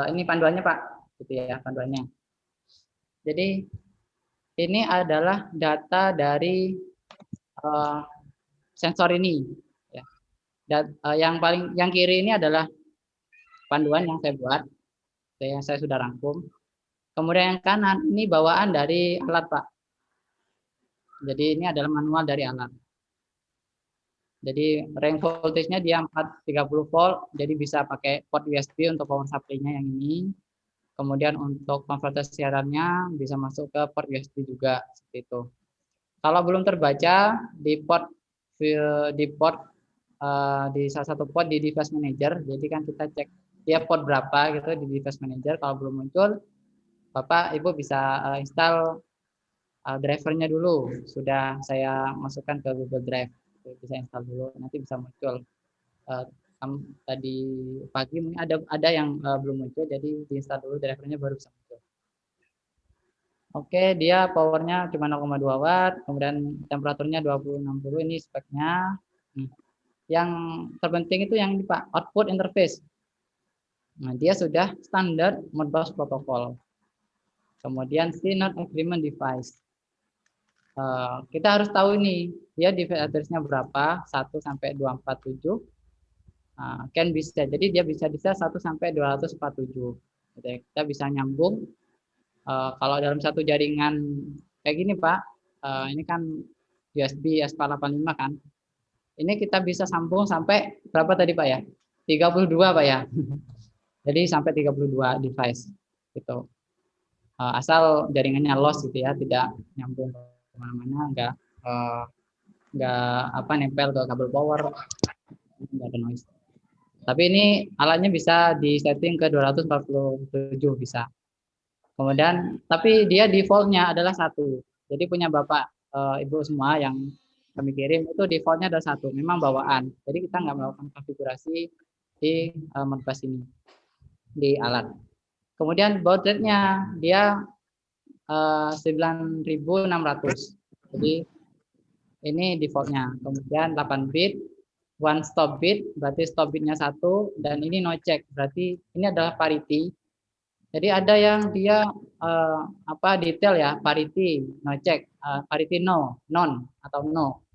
ini panduannya Pak, gitu ya panduannya. Jadi ini adalah data dari sensor ini. Ya. Yang kiri ini adalah panduan yang saya buat, yang saya sudah rangkum. Kemudian yang kanan ini bawaan dari alat Pak. Jadi ini adalah manual dari alat. Jadi range voltage-nya dia 430 volt, jadi bisa pakai port USB untuk power supply-nya yang ini. Kemudian untuk konverter siarannya bisa masuk ke port USB juga seperti itu. Kalau belum terbaca di port di salah satu port di device manager, jadi kan kita cek dia port berapa gitu di device manager. Kalau belum muncul, Bapak Ibu bisa install drivernya dulu. Sudah saya masukkan ke Google Drive, bisa install dulu, nanti bisa muncul. Tadi pagi mungkin ada yang belum muncul, jadi diinstal dulu drivernya baru bisa muncul. Oke, dia powernya cuma 0,2 watt, kemudian temperaturnya 2060, ini speknya. Yang terpenting itu yang ini Pak, output interface. Nah, dia sudah standar Modbus protocol. Kemudian CNOT agreement device. Kita harus tahu ini, dia device address-nya berapa, 1 sampai 247. Can bisa, jadi dia bisa 1 sampai 247. Jadi kita bisa nyambung. Kalau dalam satu jaringan kayak gini Pak, ini kan USB SPA85 kan. Ini kita bisa sambung sampai berapa tadi Pak ya? 32 Pak ya. Jadi sampai 32 device gitu. Asal jaringannya loss gitu ya, tidak nyambung kemana-mana, nggak nempel ke kabel power, nggak ada noise. Tapi ini alatnya bisa disetting ke 247 bisa. Kemudian, tapi dia defaultnya adalah 1. Jadi punya Bapak, Ibu semua yang kami kirim itu defaultnya adalah 1. Memang bawaan. Jadi kita nggak melakukan konfigurasi di Modbus ini, di alat. Kemudian baud rate-nya dia 9600. Jadi ini defaultnya. Kemudian 8 bit, one stop bit, berarti stop bitnya 1, dan ini no check, berarti ini adalah parity. Jadi ada yang dia detail ya, parity, no check, parity no, non atau no.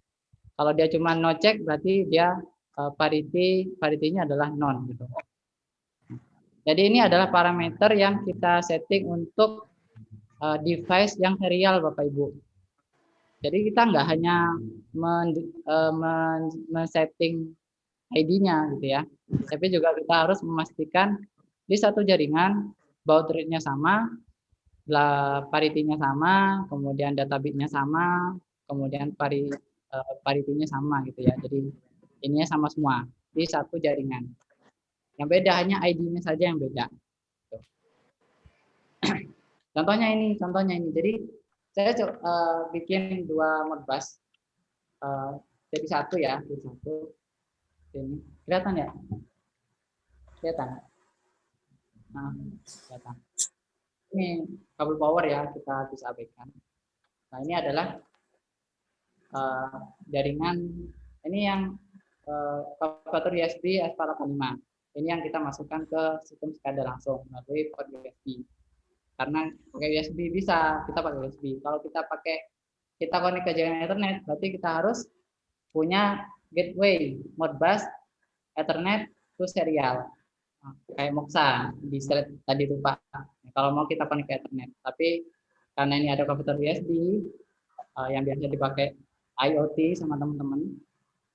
Kalau dia cuma no check berarti dia parity-nya adalah non gitu. Jadi ini adalah parameter yang kita setting untuk device yang serial Bapak Ibu. Jadi kita nggak hanya men-setting ID-nya gitu ya, tapi juga kita harus memastikan di satu jaringan baud rate-nya sama, parity-nya sama, kemudian data bit-nya sama, kemudian parity-nya sama gitu ya. Jadi ininya sama semua di satu jaringan. Yang beda hanya ID-nya saja yang beda. Contohnya ini. Jadi saya bikin 2 Modbus. Jadi 1 ya, jadi 1. Ini kelihatan ya? Kelihatan. Nah, kelihatan. Ini kabel power ya, kita bisa abaikan. Nah, ini adalah jaringan, ini yang konverter USB SPA85. Ini yang kita masukkan ke sistem SCADA langsung melalui port USB. Karena pakai USB bisa, kita pakai USB. Kalau kita connect ke jaringan Ethernet, berarti kita harus punya gateway Modbus Ethernet to serial. Nah, kayak Moxa di slide tadi itu Pak. Kalau mau kita connect ke Ethernet, tapi karena ini ada konverter USB yang biasa dipakai IoT sama teman-teman,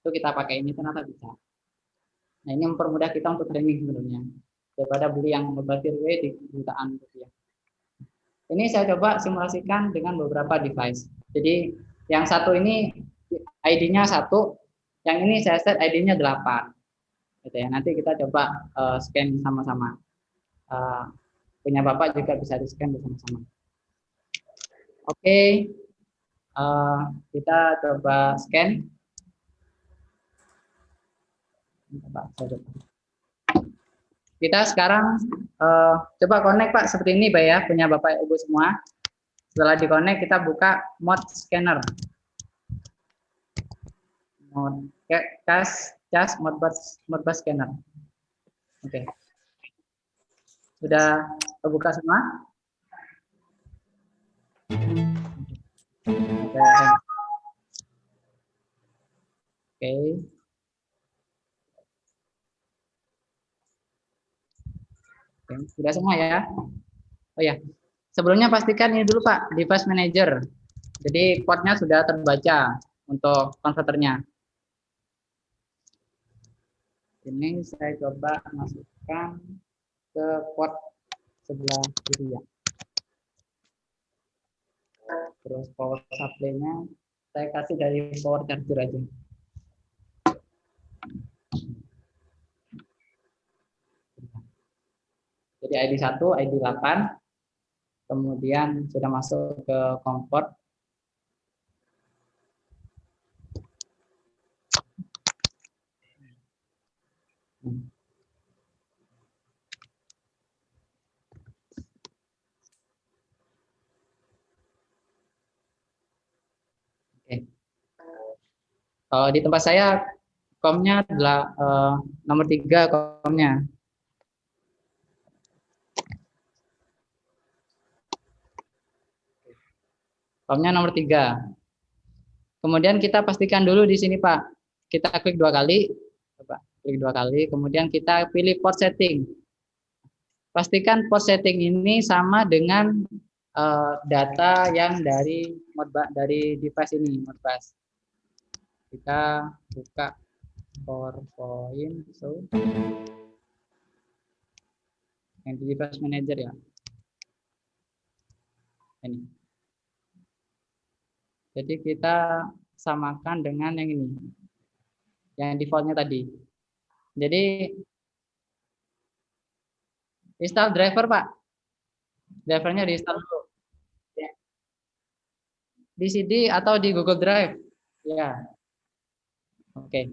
itu kita pakai ini ternyata bisa. Nah, ini mempermudah kita untuk training sebenarnya daripada beli yang berbasis di jutaan rupiah. Ini saya coba simulasikan dengan beberapa device. Jadi yang satu ini ID-nya 1, yang ini saya set ID-nya 8. Gitu ya. Nanti kita coba scan sama-sama. Punya Bapak juga bisa di-scan bersama-sama. Oke. Kita coba scan. Kita sekarang coba connect Pak seperti ini Pak ya, punya Bapak Ibu semua. Setelah di-connect kita buka mode scanner. Mode cas Modbus scanner. Oke. Sudah terbuka semua? Oke. Oke, sudah semua ya? Oh ya, sebelumnya pastikan ini dulu Pak, device manager. Jadi portnya sudah terbaca untuk konverternya. Ini saya coba masukkan ke port sebelah kiri ya. Terus power supply-nya saya kasih dari power charger aja. Jadi ID 1, ID 8, kemudian sudah masuk ke komport. Oke. Kalau di tempat saya komnya adalah nomor 3 komnya. Komnya nomor 3. Kemudian kita pastikan dulu di sini Pak. Kita klik 2 kali. Coba klik 2 kali. Kemudian kita pilih port setting. Pastikan port setting ini sama dengan data yang dari device ini, Modbus. Kita buka PowerPoint, so yang di device manager ya. Ini. Jadi kita samakan dengan yang ini, yang defaultnya tadi. Jadi install driver Pak, drivernya diinstal dulu. Di CD atau di Google Drive, ya. Oke.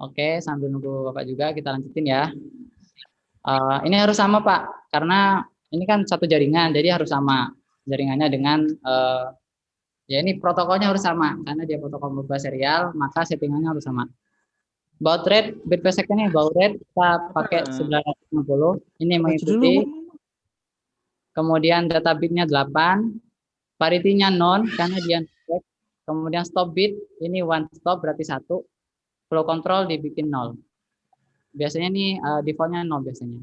Oke, sambil nunggu Bapak juga kita lanjutin ya. Ini harus sama Pak, karena ini kan satu jaringan, jadi harus sama jaringannya dengan ya ini protokolnya harus sama karena dia protokol Modbus serial, maka settingannya harus sama. Baud rate bit per second ini baud rate kita pakai 950. Ini mengikuti. Kemudian data bitnya 8, parity-nya non karena dia check. Kemudian stop bit ini one stop berarti 1. Flow control dibikin 0. Biasanya ini defaultnya 0 biasanya.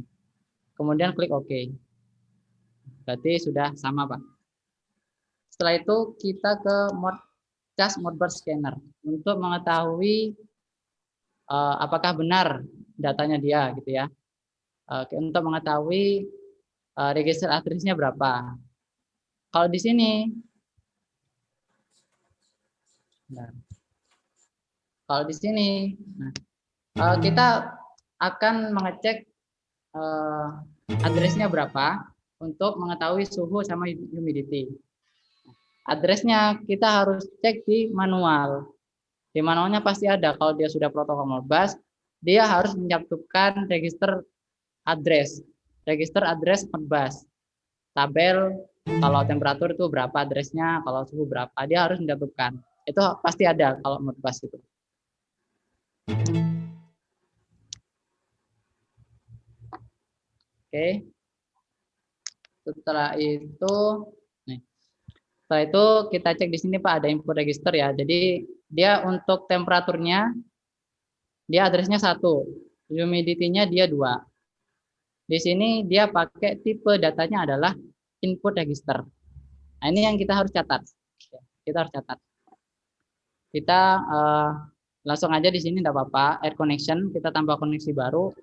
Kemudian klik OK. Berarti sudah sama Pak. Setelah itu kita ke cas Modbus scanner untuk mengetahui apakah benar datanya dia gitu ya. Untuk mengetahui register address-nya berapa. Kalau di sini, nah, kalau di sini, nah, kita akan mengecek address-nya berapa untuk mengetahui suhu sama humidity. Address-nya kita harus cek di manual. Di manualnya pasti ada. Kalau dia sudah protokol Modbus, dia harus menyatukan register address Modbus. Tabel kalau temperatur itu berapa address-nya, kalau suhu berapa, dia harus menyatukan. Itu pasti ada kalau Modbus itu. Oke. Setelah itu kita cek di sini Pak, ada input register ya. Jadi dia untuk temperaturnya dia address-nya 1, humidity-nya dia 2. Di sini dia pakai tipe datanya adalah input register. Nah, ini yang kita harus catat. Kita harus catat. Kita langsung aja di sini enggak apa-apa, air connection, kita tambah koneksi baru.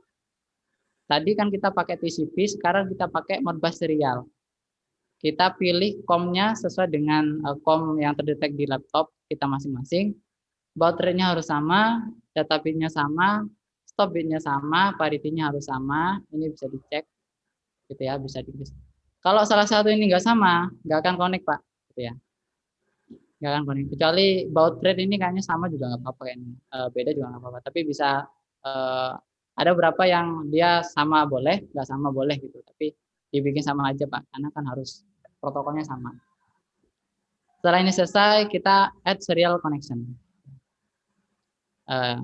Tadi kan kita pakai TCP, sekarang kita pakai Modbus serial. Kita pilih COM-nya sesuai dengan COM yang terdetek di laptop kita masing-masing. Baud rate-nya harus sama, data bit-nya sama, stop bit-nya sama, parity-nya harus sama. Ini bisa dicek, gitu ya, bisa dicek. Kalau salah satu ini nggak sama, nggak akan connect Pak, gitu ya. Nggak akan connect. Kecuali baud rate ini kayaknya sama juga nggak apa-apa, beda juga nggak apa-apa. Tapi bisa ada beberapa yang dia sama boleh, nggak sama boleh gitu. Tapi dibikin sama aja Pak, karena kan harus protokolnya sama. Setelah ini selesai, kita add serial connection.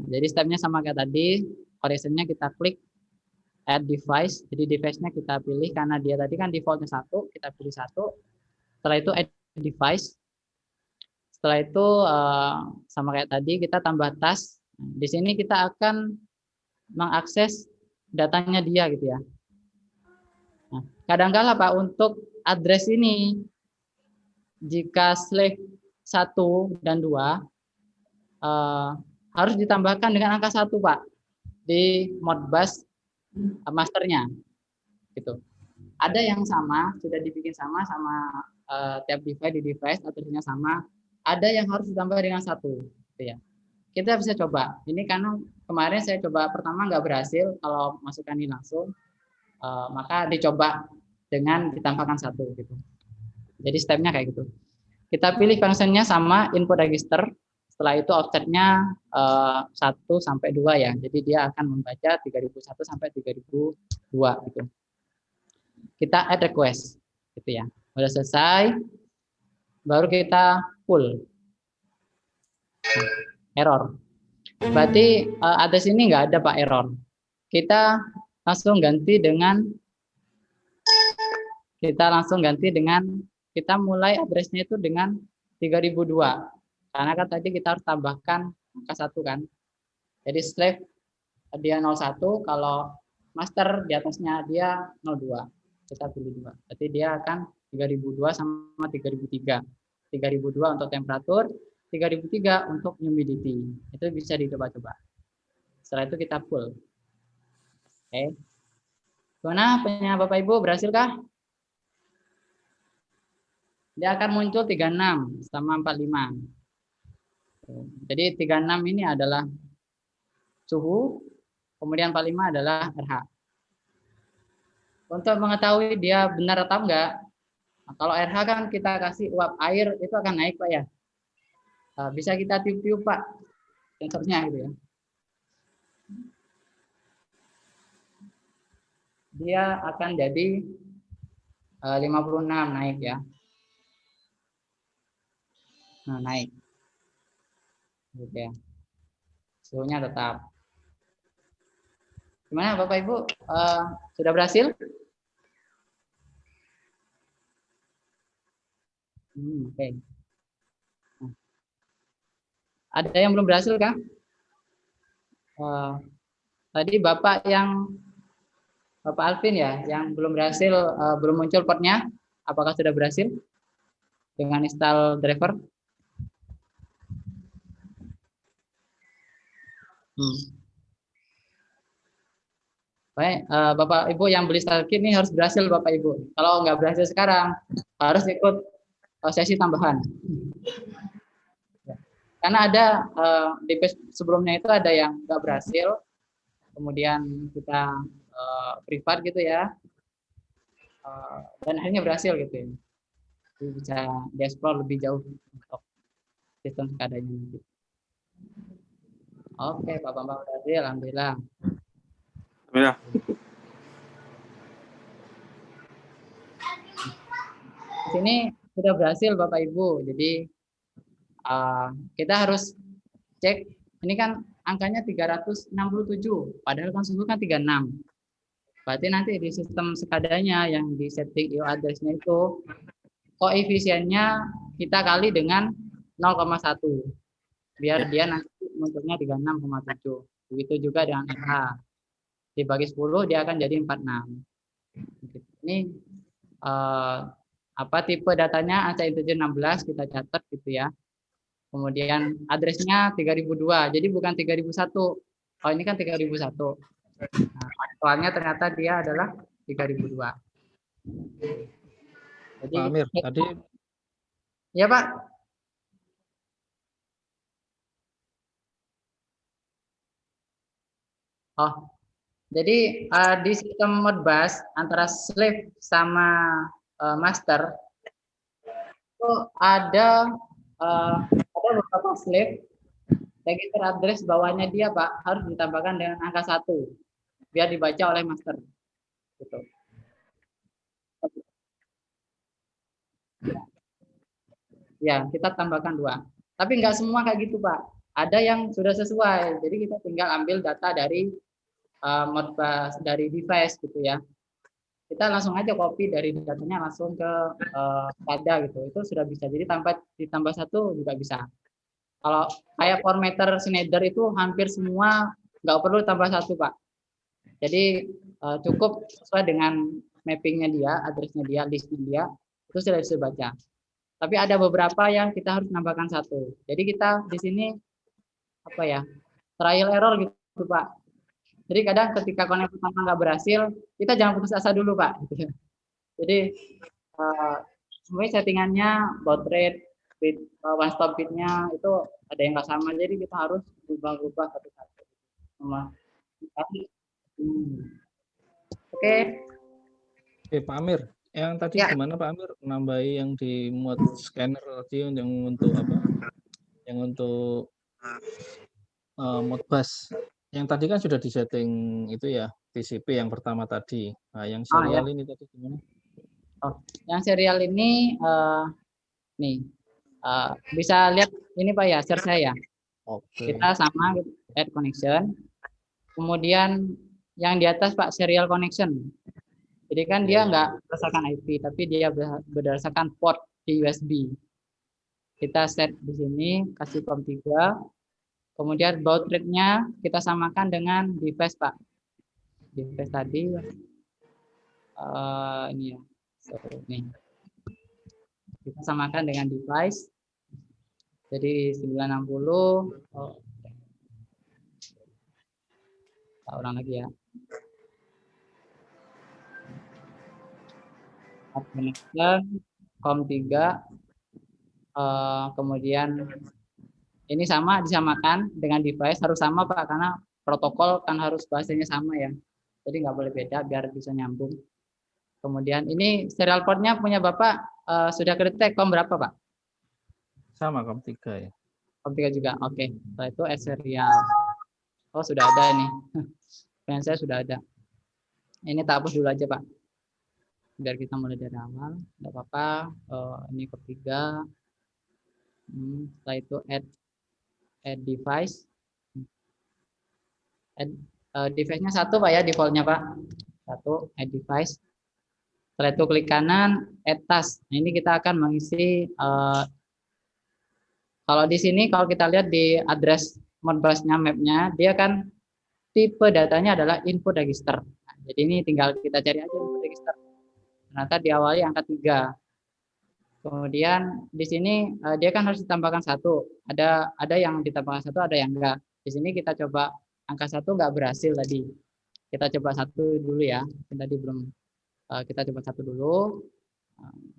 Jadi stepnya sama kayak tadi, connectionnya kita klik add device. Jadi device-nya kita pilih karena dia tadi kan defaultnya 1, kita pilih 1. Setelah itu add device. Setelah itu sama kayak tadi kita tambah task. Di sini kita akan mengakses datanya dia gitu ya. Nah, kadang-kala Pak untuk address ini jika slave 1 dan 2 harus ditambahkan dengan angka 1 Pak di Modbus masternya gitu. Ada yang sama, sudah dibikin sama tiap device di device address-nya sama. Ada yang harus ditambah dengan 1 gitu ya. Kita bisa coba. Ini karena kemarin saya coba pertama nggak berhasil kalau masukkan ini langsung, maka dicoba dengan ditambahkan 1 gitu. Jadi stepnya kayak gitu. Kita pilih functionnya sama input register. Setelah itu offsetnya 1 sampai 2 ya. Jadi dia akan membaca 3001 sampai 3002 gitu. Kita add request gitu ya. Udah selesai, baru kita pull. Error. Berarti address ini nggak ada Pak error. Kita langsung ganti dengan kita mulai addressnya itu dengan 3002. Karena kan tadi kita harus tambahkan angka 1 kan. Jadi slave dia 01, kalau master di atasnya dia 02. Kita pilih 2. Berarti dia akan 3002 sama 3003. 3002 untuk temperatur, 3003 untuk humidity. Itu bisa dicoba-coba. Setelah itu kita pull. Oke. Gimana punya Bapak Ibu, berhasilkah? Dia akan muncul 36 sama 45. Jadi 36 ini adalah suhu, kemudian 45 adalah RH. Untuk mengetahui dia benar atau enggak, kalau RH kan kita kasih uap air, itu akan naik Pak ya. Bisa kita tiup-tiup Pak, sensornya gitu ya. Dia akan jadi 56 naik ya. Nah, naik. Oke. Suhunya tetap. Gimana Bapak Ibu? Sudah berhasil? Oke. Nah, ada yang belum berhasil kah? Tadi Bapak Alvin ya, yang belum berhasil, belum muncul portnya. Apakah sudah berhasil dengan install driver? Baik, Bapak Ibu yang beli StarKit ini harus berhasil Bapak Ibu. Kalau nggak berhasil sekarang, harus ikut sesi tambahan. Karena ada di batch sebelumnya itu ada yang nggak berhasil, kemudian kita privat gitu ya, dan akhirnya berhasil gitu ya. Jadi bisa dieksplor lebih jauh untuk sistem sekadanya nanti. Oke, Pak Bambang berhasil, alhamdulillah. Alhamdulillah. Di sini sudah berhasil Bapak Ibu. Jadi kita harus cek, ini kan angkanya 367, padahal kan suhu kan 36. Berarti nanti di sistem sekadanya yang di setting IO address-nya itu koefisiennya kita kali dengan 0,1 biar dia nanti munculnya 36,7. Begitu juga dengan RH. Dibagi 10 dia akan jadi 46. Ini tipe datanya angka integer 16 kita catat gitu ya. Kemudian addressnya 3002, jadi bukan 3001. Oh ini kan 3001. Nah, aktualnya ternyata dia adalah 3002. Jadi, Pak Amir, tadi ya Pak. Oh, jadi di sistem Modbus antara slave sama master itu ada beberapa slave register address bawahnya dia Pak harus ditambahkan dengan angka 1 biar dibaca oleh master. Gitu. Ya, kita tambahkan 2. Tapi nggak semua kayak gitu Pak. Ada yang sudah sesuai. Jadi kita tinggal ambil data dari Modbus dari device gitu ya. Kita langsung aja copy dari datanya langsung ke SCADA gitu. Itu sudah bisa. Jadi tanpa ditambah satu juga bisa. Kalau kayak formatter Schneider itu hampir semua nggak perlu tambah satu, Pak. Jadi cukup sesuai dengan mappingnya dia, addressnya dia, listnya dia, itu sudah bisa baca. Tapi ada beberapa yang kita harus nambahkan satu. Jadi kita di sini apa ya, trial error gitu, Pak. Jadi kadang ketika connect pertama nggak berhasil, kita jangan putus asa dulu, Pak. Jadi semuanya settingannya, baud rate, bit, one stop bitnya itu ada yang nggak sama. Jadi kita harus ubah-ubah satu-satu. Oke. Pak Amir, yang tadi Ya. gimana Pak Amir nambahi yang di muat scanner tadi yang untuk apa? Yang untuk Modbus. Yang tadi kan sudah disetting itu ya, TCP yang pertama tadi. Nah, yang serial Ya. ini tadi gimana? Oh, yang serial ini nih bisa lihat ini Pak ya, share saya. Oke. Kita sama add connection. Kemudian yang di atas Pak serial connection. Jadi kan dia nggak berdasarkan IP, tapi dia berdasarkan port di USB. Kita set di sini, kasih COM3. Kemudian baud rate-nya kita samakan dengan device Pak. Device tadi ini ya. So, nih. Kita samakan dengan device. Jadi 960. Kita ulang lagi ya. Connection, COM3, kemudian ini sama disamakan dengan device, harus sama Pak, karena protokol kan harus bahasanya sama ya. Jadi nggak boleh beda biar bisa nyambung. Kemudian ini serial portnya punya Bapak sudah kedetek COM berapa Pak? Sama COM3 ya. COM3 juga, oke. Setelah itu S serial. Oh sudah ada ini. Plan saya sudah ada. Ini tak hapus dulu aja Pak. Biar kita mulai dari awal. Tidak apa-apa. Ini ketiga. Setelah itu add device. Device-nya satu Pak ya, default-nya Pak. Satu, add device. Setelah itu klik kanan, add task. Nah, ini kita akan mengisi, kalau di sini kalau kita lihat di address Modbus-nya, map-nya, dia kan tipe datanya adalah input register. Nah, jadi ini tinggal kita cari aja input register. Ternyata diawali angka 3. Kemudian di sini dia kan harus ditambahkan satu. Ada yang ditambahkan satu, ada yang enggak. Di sini kita coba angka 1 enggak berhasil tadi. Kita coba 1 dulu ya. Tadi belum, kita coba 1 dulu.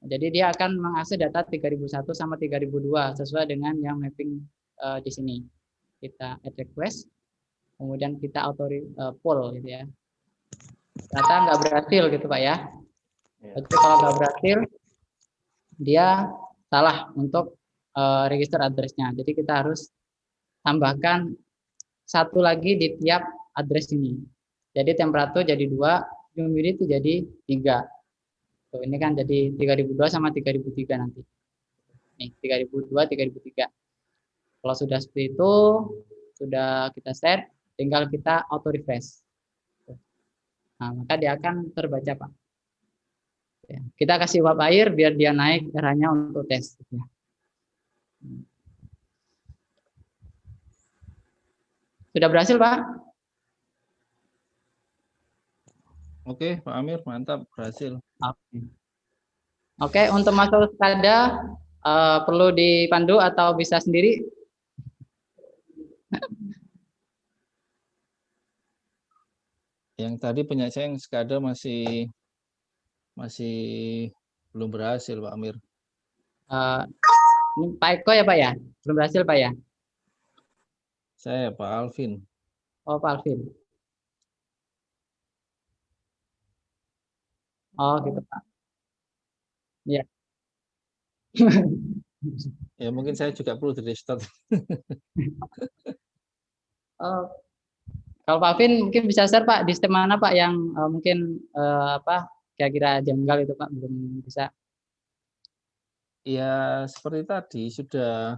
Jadi dia akan mengakses data 3001 sama 3002 sesuai dengan yang mapping di sini. Kita add request, kemudian kita auto pull gitu ya. Ternyata nggak berhasil gitu Pak ya. Jadi kalau nggak berhasil, dia salah untuk register address-nya. Jadi kita harus tambahkan satu lagi di tiap address ini. Jadi temperatur jadi 2, humidity jadi 3. Tuh, ini kan jadi 3002 sama 3003 nanti. Nih, 3002, 3003. Kalau sudah seperti itu, sudah kita set, tinggal kita auto refresh. Nah, maka dia akan terbaca, Pak. Kita kasih uap air biar dia naik eranya untuk tes. Sudah berhasil, Pak? Oke, Pak Amir, mantap, berhasil. Oke, untuk masuk SCADA perlu dipandu atau bisa sendiri? Yang tadi punya saya yang SCADA masih belum berhasil, Pak Amir. Ini Pak Eko ya Pak ya? Belum berhasil Pak ya? Saya Pak Alvin. Oh Pak Alvin. Oh gitu Pak. Ya. Ya mungkin saya juga perlu di restart. Oh, kalau Pak Alvin mungkin bisa share Pak di step mana Pak yang mungkin apa kira-kira janggal itu Pak belum bisa. Ya seperti tadi sudah,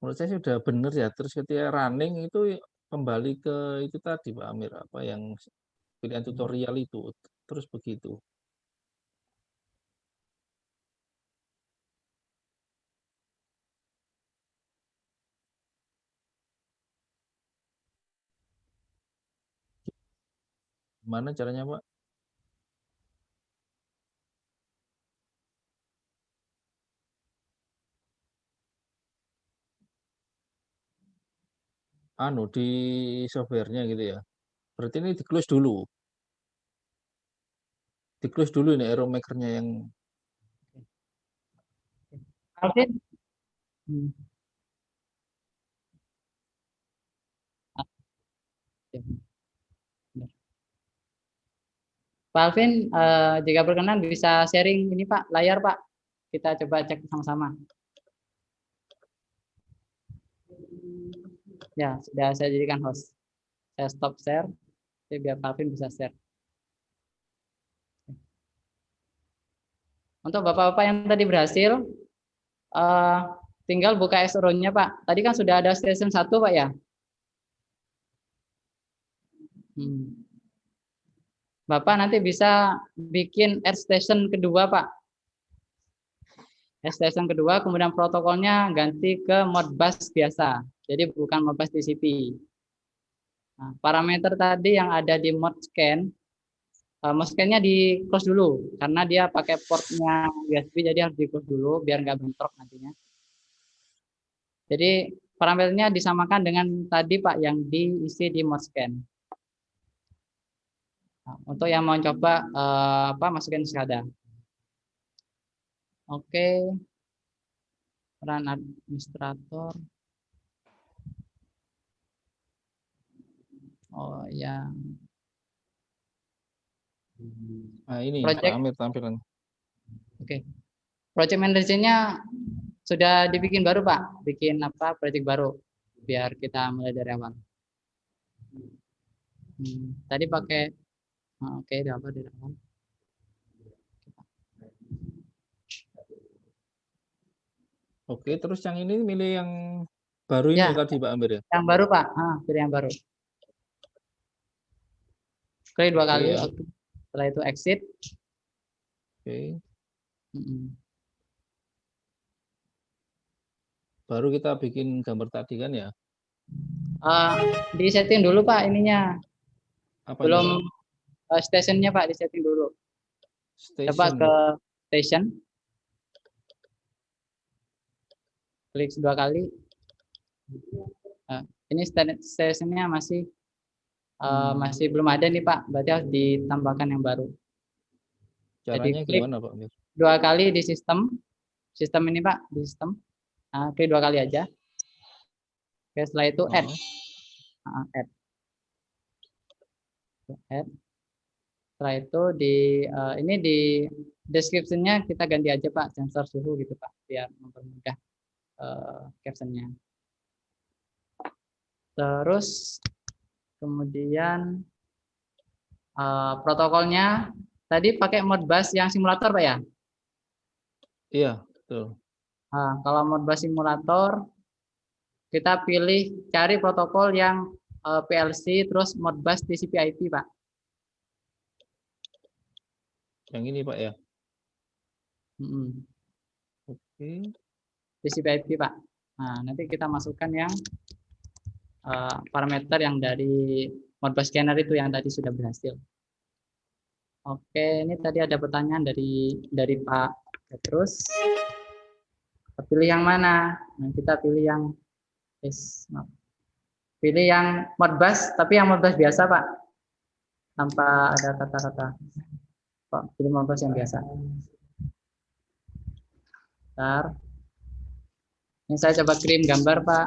menurut saya sudah benar ya. Terus ketika running itu kembali ke itu tadi Pak Amir, apa yang pilihan tutorial itu, terus begitu. Gimana caranya Pak? Anu di softwarenya gitu ya. Berarti ini di close dulu. Di close dulu ini arrow maker-nya yang Alvin, hmm, ya, benar. Pak Alvin, jika berkenan bisa sharing ini Pak, layar Pak. Kita coba cek sama-sama. Ya, sudah saya jadikan host. Saya stop share, jadi biar Pak Alvin bisa share. Untuk Bapak-Bapak yang tadi berhasil, eh, tinggal buka SRO-nya Pak. Tadi kan sudah ada station 1 Pak ya. Bapak nanti bisa bikin add station kedua Pak. Add station kedua, kemudian protokolnya ganti ke Modbus biasa. Jadi bukan Modbus TCP. Nah, parameter tadi yang ada di mod scan-nya di close dulu karena dia pakai portnya USB, jadi harus di close dulu biar nggak bentrok nantinya. Jadi parameternya disamakan dengan tadi Pak yang diisi di mod scan. Nah, untuk yang mau coba masukin SCADA. Oke, peran administrator. Oh ya. Nah ini Pak Project, Amir tampilan. oke. Project manajernya sudah dibikin baru Pak, bikin apa project baru biar kita mulai dari awal. Tadi pakai, oke, apa dari awal. Oke, terus yang ini milih yang baru ini Ya, tadi Pak Amir ya. yang baru Pak, pilih yang baru. Klik 2 kali, Oke, setelah itu exit. oke. Hmm. Baru kita bikin gambar tadi kan ya. Di setting dulu Pak ininya, Apanya belum Pak? stationnya Pak, di setting dulu. Coba Station. ke station, klik 2 kali. Ini stationnya masih belum ada nih Pak, berarti harus ditambahkan yang baru. Jadi Caranya klik gimana Pak Amir? 2 kali di sistem ini Pak, di sistem. Klik 2 kali aja. Oke, setelah itu add. Add. Setelah itu ini di description-nya kita ganti aja Pak, sensor suhu gitu Pak, biar mempermudah caption-nya. Terus kemudian protokolnya tadi pakai Modbus yang simulator Pak ya? Iya, betul. Kalau Modbus simulator kita pilih cari protokol yang PLC terus Modbus TCP/IP Pak. Yang ini Pak ya. Oke. TCP/IP Pak. Nah, nanti kita masukkan yang parameter yang dari Modbus scanner itu yang tadi sudah berhasil. Oke, ini tadi ada pertanyaan dari Pak Petrus. Pilih yang mana? Nah, kita pilih yang Modbus, tapi yang Modbus biasa Pak, tanpa ada kata-kata. Pak, pilih Modbus yang biasa. Bentar. Ini saya coba kirim gambar Pak.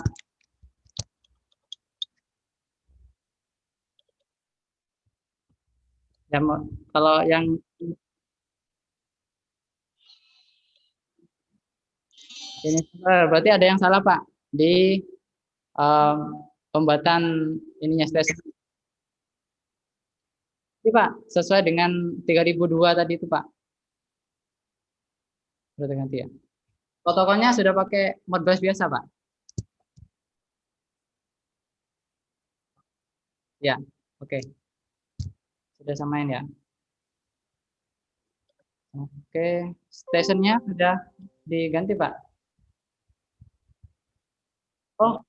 Ya, kalau yang ini berarti ada yang salah Pak di pembuatan ininya station. Ini Pak, sesuai dengan 3002 tadi itu Pak. Sudah ganti ya. Protokolnya sudah pakai Modbus biasa Pak. Ya, oke. Sudah samain ya. Oke, stationnya sudah diganti Pak. Oh,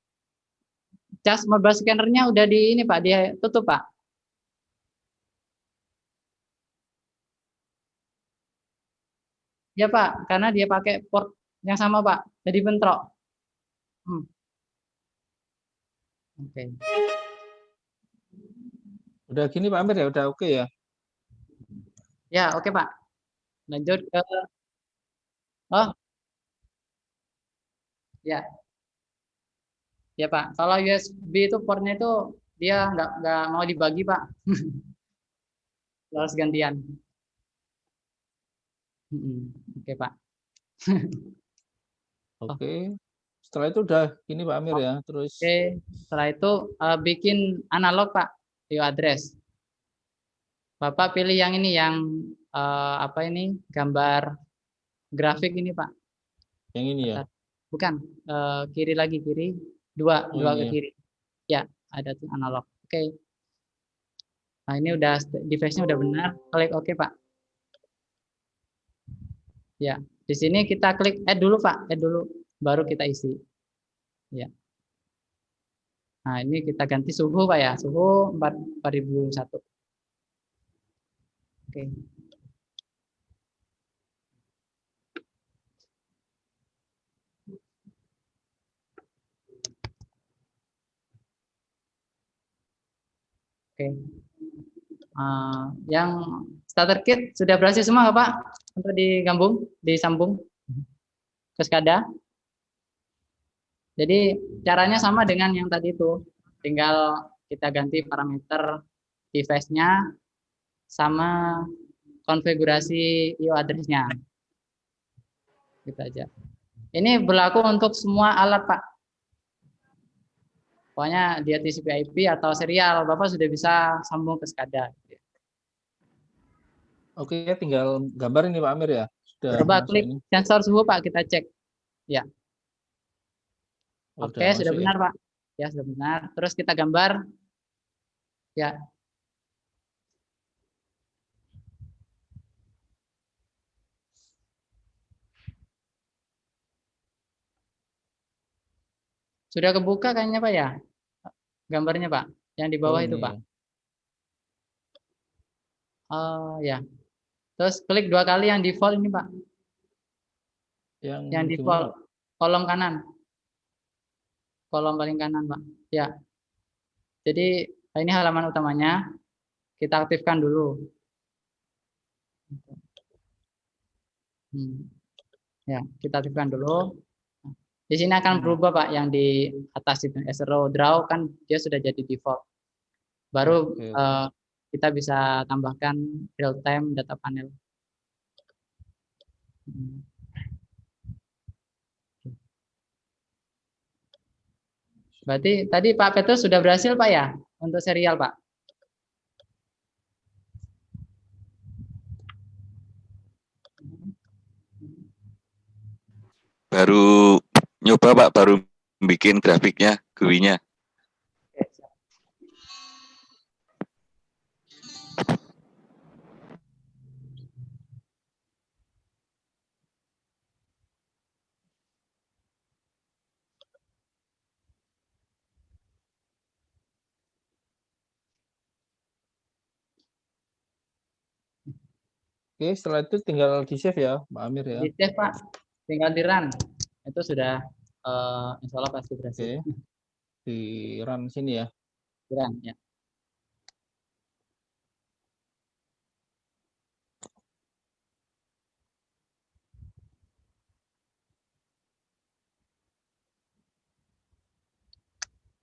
cas mobile scannernya udah di ini Pak, dia tutup Pak. Ya Pak, karena dia pakai port yang sama Pak, jadi bentrok. Hmm, oke. Udah gini Pak Amir ya, udah oke ya. Ya, oke Pak. Lanjut ke oh ya, ya Pak. Kalau USB itu portnya itu dia nggak mau dibagi Pak, harus gantian. Oke Pak. Oh, Oke. Setelah itu udah gini Pak Amir ya. Terus oke, setelah itu bikin analog Pak, view address. Bapak pilih yang ini yang apa ini gambar grafik ini Pak. yang ini ya. Bukan kiri lagi kiri dua Oh dua ini ke ya. kiri. Ya ada tuh analog. Oke. Nah ini udah device-nya udah benar. Klik oke Pak. Ya di sini kita klik add dulu Pak. Add dulu baru kita isi. Ya. Nah ini kita ganti suhu Pak ya. Suhu 4001. Oke. Oke. Yang starter kit sudah berhasil semua nggak Pak? Untuk disambung ke SCADA. Jadi caranya sama dengan yang tadi itu. Tinggal kita ganti parameter device-nya sama konfigurasi IO address-nya. Gitu aja. Ini berlaku untuk semua alat, Pak. Pokoknya dia TCP/IP atau serial, Bapak sudah bisa sambung ke SCADA. Oke, tinggal gambar ini Pak Amir ya. Sudah Coba masuk klik ini. sensor suhu, Pak, kita cek. Ya. Oh, Oke, udah sudah masuk ya. benar, Pak. Ya, sudah benar. Terus kita gambar. Ya. Sudah kebuka kayaknya, Pak ya? Gambarnya, Pak. Yang di Oh bawah itu, ini Pak. ya. Oh, ya. Terus klik 2 kali yang default ini, Pak. Yang Yang gimana default Pak? kolom kanan. Kolom paling kanan, Pak. Ya. Jadi ini halaman utamanya. Kita aktifkan dulu. Ya, kita aktifkan dulu. Di sini akan berubah Pak, yang di atas itu SRO draw kan dia sudah jadi default. Baru Oke, oke. kita bisa tambahkan real time data panel. Berarti tadi Pak Petrus sudah berhasil Pak ya untuk serial Pak. Baru nyoba Pak, baru bikin grafiknya, GUI-nya. Oke, setelah itu tinggal di save ya Pak Amir ya. Di save Pak, tinggal di run. Itu sudah insya Allah pasti berhasil. Oke, di run sini ya. Di run ya.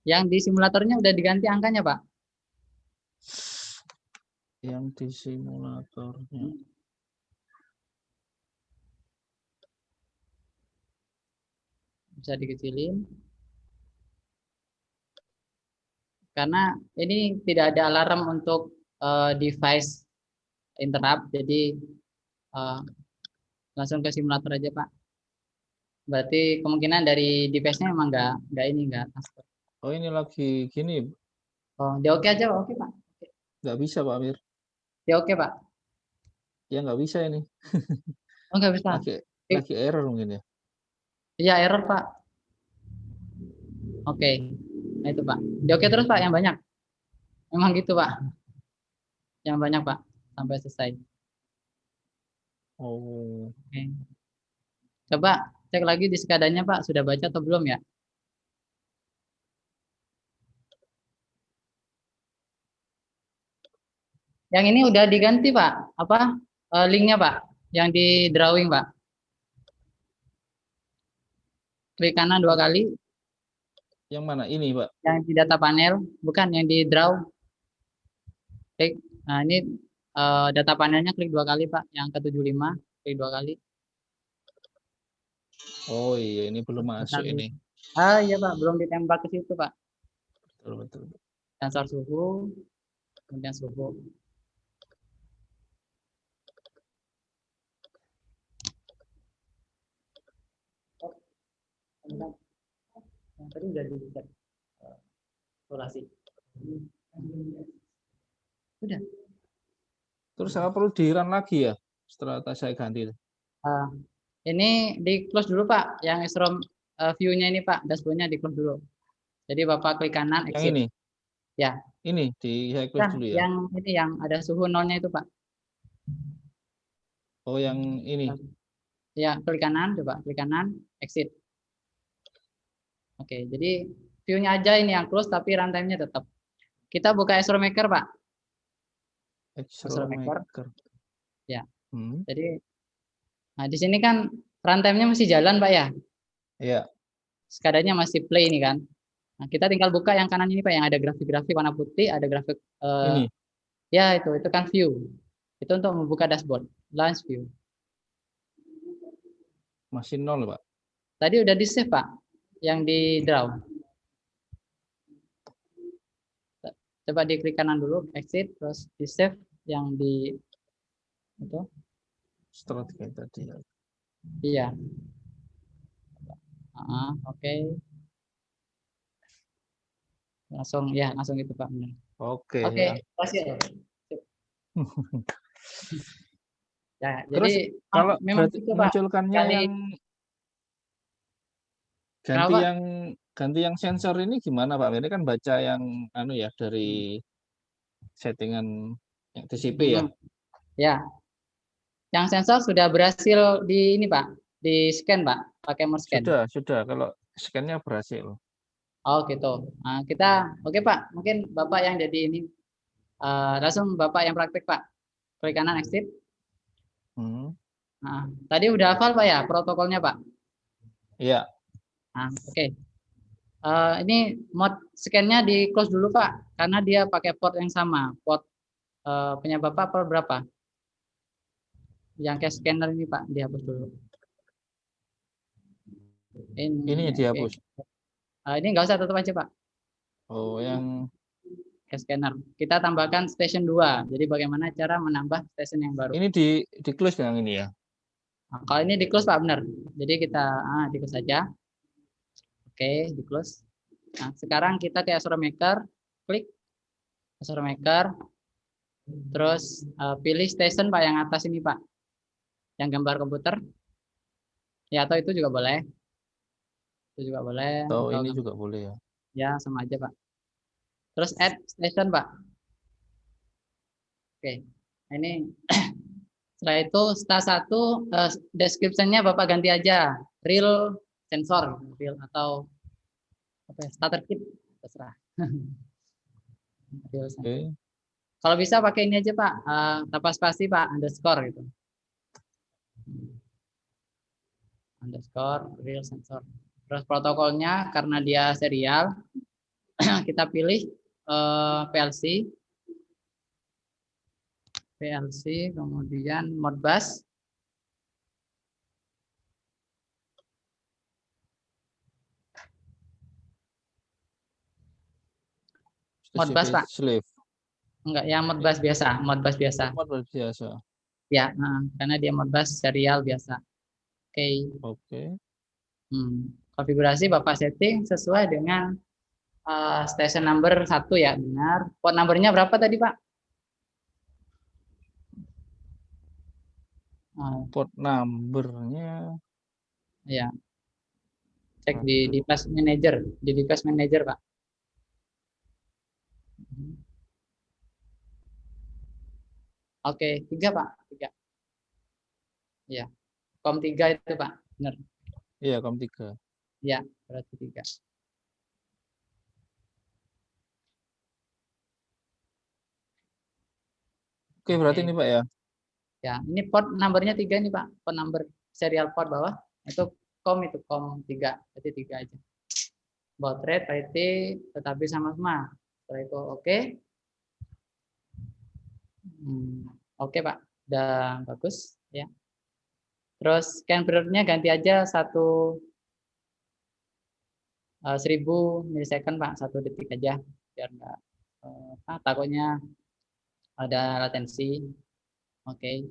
Yang di simulatornya udah diganti angkanya Pak. Yang di simulatornya. Bisa dikecilin. Karena ini tidak ada alarm untuk device interrupt, jadi langsung ke simulator aja Pak. Berarti kemungkinan dari device-nya emang nggak ini nggak transfer. Oh ini lagi gini Oh, dia oke aja, Pak. Oke, Pak. Nggak bisa Pak Amir. Dia oke, Pak. Ya nggak bisa ini. Oh, nggak bisa. Lagi error mungkin ya. Iya, error, Pak. Oke. Nah, itu, Pak. Dia oke terus, Pak, yang banyak. Memang gitu, Pak. Yang banyak, Pak. Sampai selesai. Oh, Oke. Coba cek lagi di sekadanya, Pak. Sudah baca atau belum ya? Yang ini udah diganti, Pak. Apa? Linknya, Pak. Yang di drawing, Pak. Klik kanan 2 kali. yang mana ini Pak? Yang di data panel. Bukan, yang di draw. Klik. Nah, ini data panelnya klik 2 kali, Pak. Yang ke-75. Klik 2 kali. Oh iya, ini belum masuk Kali. ini. Ah, iya, Pak. Belum ditembak ke situ, Pak. Betul, betul. Sensor suhu. Kemudian suhu. Yang tadi udah di-cek saturasi. Udah. Terus apa perlu di-run lagi ya setelah saya ganti? Ini di close dulu, Pak. Yang Strom view-nya ini, Pak. Dashboard-nya di close dulu. Jadi Bapak klik kanan Yang exit. ini? Ya. Ini di saya close Kan, dulu ya. yang ini yang ada suhu nolnya itu, Pak. Oh, yang ini. Ya, klik kanan, coba klik kanan, exit. Oke, jadi view-nya aja ini yang close tapi runtime-nya tetap. Kita buka Astro Maker, Pak. Astro Maker. Ya. Jadi nah di sini kan runtime-nya masih jalan, Pak ya. Iya. Sekadanya masih play ini kan. Nah, kita tinggal buka yang kanan ini, Pak, yang ada grafik-grafik warna putih, ada grafik Ini. ya itu kan view. Itu untuk membuka dashboard, launch view. Masih 0, Pak. Tadi udah di save, Pak, yang di draw. Coba diklik kanan dulu, exit, terus di save yang di itu. Strategi tadi. Iya. Oke. Langsung itu, Pak. Benar. Oke. Oke, Ya. kasih. Ya, Terus jadi kalau memang berarti itu, Pak. munculkannya Kali yang ganti yang sensor ini gimana Pak? Ini kan baca yang anu ya dari settingan yang TCP ya. Ya. Yang sensor sudah berhasil di ini, Pak. Di scan, Pak, pakai mouse scan. Sudah. Kalau scan-nya berhasil. Oh, gitu. Nah, oke, Pak. Mungkin Bapak yang jadi ini langsung Bapak yang praktek, Pak. Klik kanan exit. Nah, tadi udah hafal, Pak ya protokolnya, Pak? Iya. Nah, oke. Ini mode scan-nya di close dulu, Pak, karena dia pakai port yang sama. Port punya Bapak port berapa? Yang kayak scanner ini, Pak, dihapus dulu. Ini dihapus. Ini nggak usah, tutup aja, Pak. Oh, yang Cash scanner. Kita tambahkan station 2. Jadi bagaimana cara menambah station yang baru? ini di close yang ini ya. Nah, kalau ini di close, Pak, benar. Jadi kita di close saja. Oke, di close. Nah, sekarang kita ke Astro Maker, klik Astro Maker. Terus pilih station, Pak, yang atas ini, Pak. Yang gambar komputer. Ya, atau itu juga boleh. Itu juga boleh. Atau ini juga boleh ya. Ya, sama aja, Pak. Terus add station, Pak. Oke. Nah, ini setelah itu start 1 description-nya Bapak ganti aja. Real sensor, real atau apa ya, starter kit, terserah. Real sensor. Okay. Kalau bisa pakai ini aja, Pak. Tanpa spasi, Pak, underscore gitu. Underscore real sensor. Terus protokolnya karena dia serial, kita pilih PLC, kemudian Modbus. Modbus, Pak. Slave. Enggak, yang Modbus biasa, Modbus biasa. Modbus biasa. Ya, karena dia Modbus serial biasa. Oke. Oke. Konfigurasi Bapak setting sesuai dengan station number 1 ya, benar. Port numbernya berapa tadi, Pak? Port numbernya Ya, cek di device manager, Pak. Oke, 3 Pak, 3. Ya, COM 3 itu Pak, benar. iya COM 3. Ya, berarti 3. Oke, berarti ini Pak ya. Ya, ini port numbernya 3 nih Pak, port number serial port bawah itu COM 3, berarti 3 aja. Baud rate, parity, tetapi sama-sama. Setelah itu oke. Oke Pak, udah bagus ya. Terus scan periodnya ganti aja 1000 milisecond Pak, 1 detik aja biar nggak takutnya ada latensi. Oke.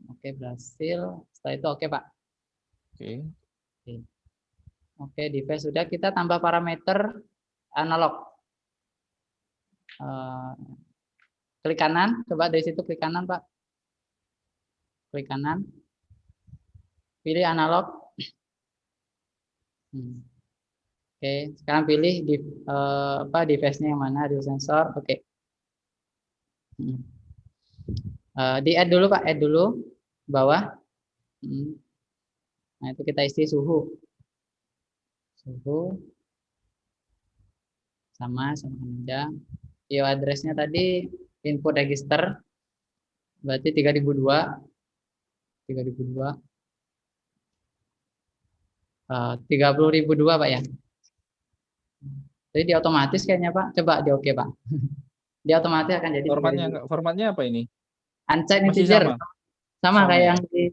Oke, berhasil. Setelah itu oke Pak. Oke. Oke, device sudah, kita tambah parameter analog. Klik kanan, coba dari situ klik kanan Pak. Klik kanan. Pilih analog. Oke, sekarang pilih device-nya yang mana, real sensor. Oke. Di add dulu Pak, add dulu bawah. Nah, itu kita isi suhu. Suhu sama aja. IO address-nya tadi input register berarti 3002. 30.002 Pak ya. Jadi dia otomatis kayaknya Pak. Coba di oke Pak. Dia otomatis akan jadi formatnya apa ini? Unsigned Masih integer. Sama kayak ya? yang di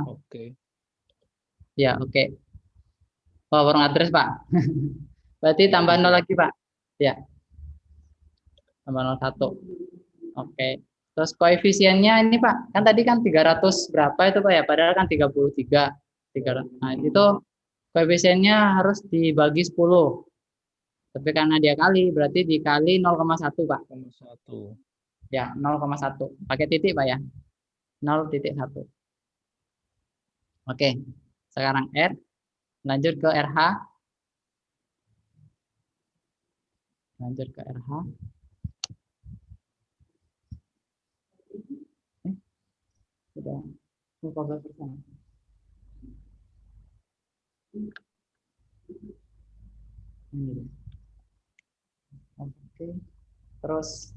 Oke. Ya, oke. Oh, wrong address Pak. Berarti tambah 0 lagi Pak. Ya. Tambah 01. Oke. Terus koefisiennya ini Pak, kan tadi kan 300 berapa itu Pak ya? Padahal kan 33. Nah, itu koefisiennya harus dibagi 10. Tapi karena dia kali, berarti dikali 0,1 Pak. 0,1. Ya, 0,1. Pakai titik Pak ya. 0,1. Oke. Sekarang add. Lanjut ke RH. Sudah 14%. Oke. Terus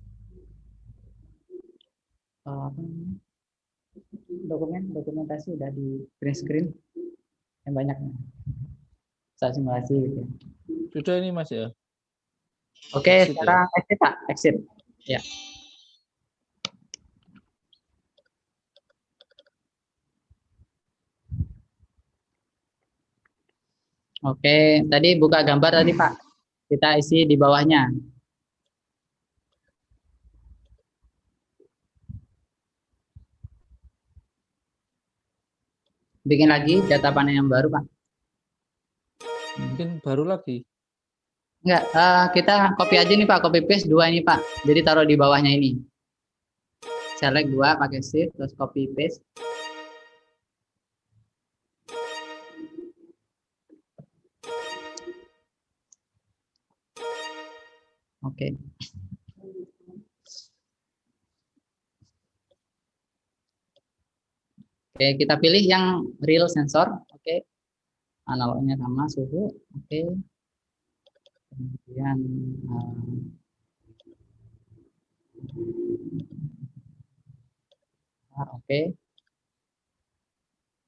dokumentasi udah di print screen yang banyak. Saya simulasi gitu. Sudah ini Mas ya. Oke, sekarang exit Pak, exit. Ya. Oke, tadi buka gambar tadi Pak. Kita isi di bawahnya. Bikin lagi data panel yang baru Pak. Bikin baru lagi? Enggak, kita copy aja nih Pak, copy paste 2 ini Pak. Jadi taruh di bawahnya ini. Select 2 pakai shift terus copy paste. Oke. Oke, kita pilih yang real sensor. Oke. Analognya sama suhu. Oke. Kemudian oke.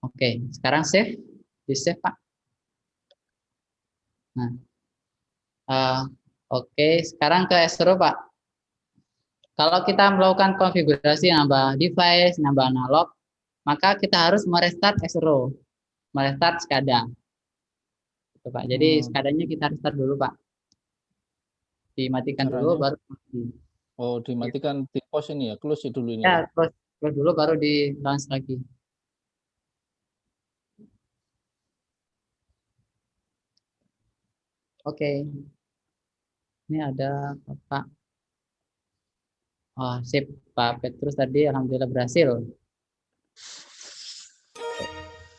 Oke, sekarang save. Di save Pak. Nah. Oke, sekarang ke S-Row Pak. Kalau kita melakukan konfigurasi nambah device, nambah analog, maka kita harus merestart S-Row, merestart SCADA. Gitu, Pak. Jadi SCADA-nya kita restart dulu Pak. Dimatikan dulu baru. Oh, dimatikan di pause ini ya, close dulu ini. Ya, close dulu baru di launch lagi. Oke. Ini ada Pak. Oh, sip. Pak Petrus tadi alhamdulillah berhasil.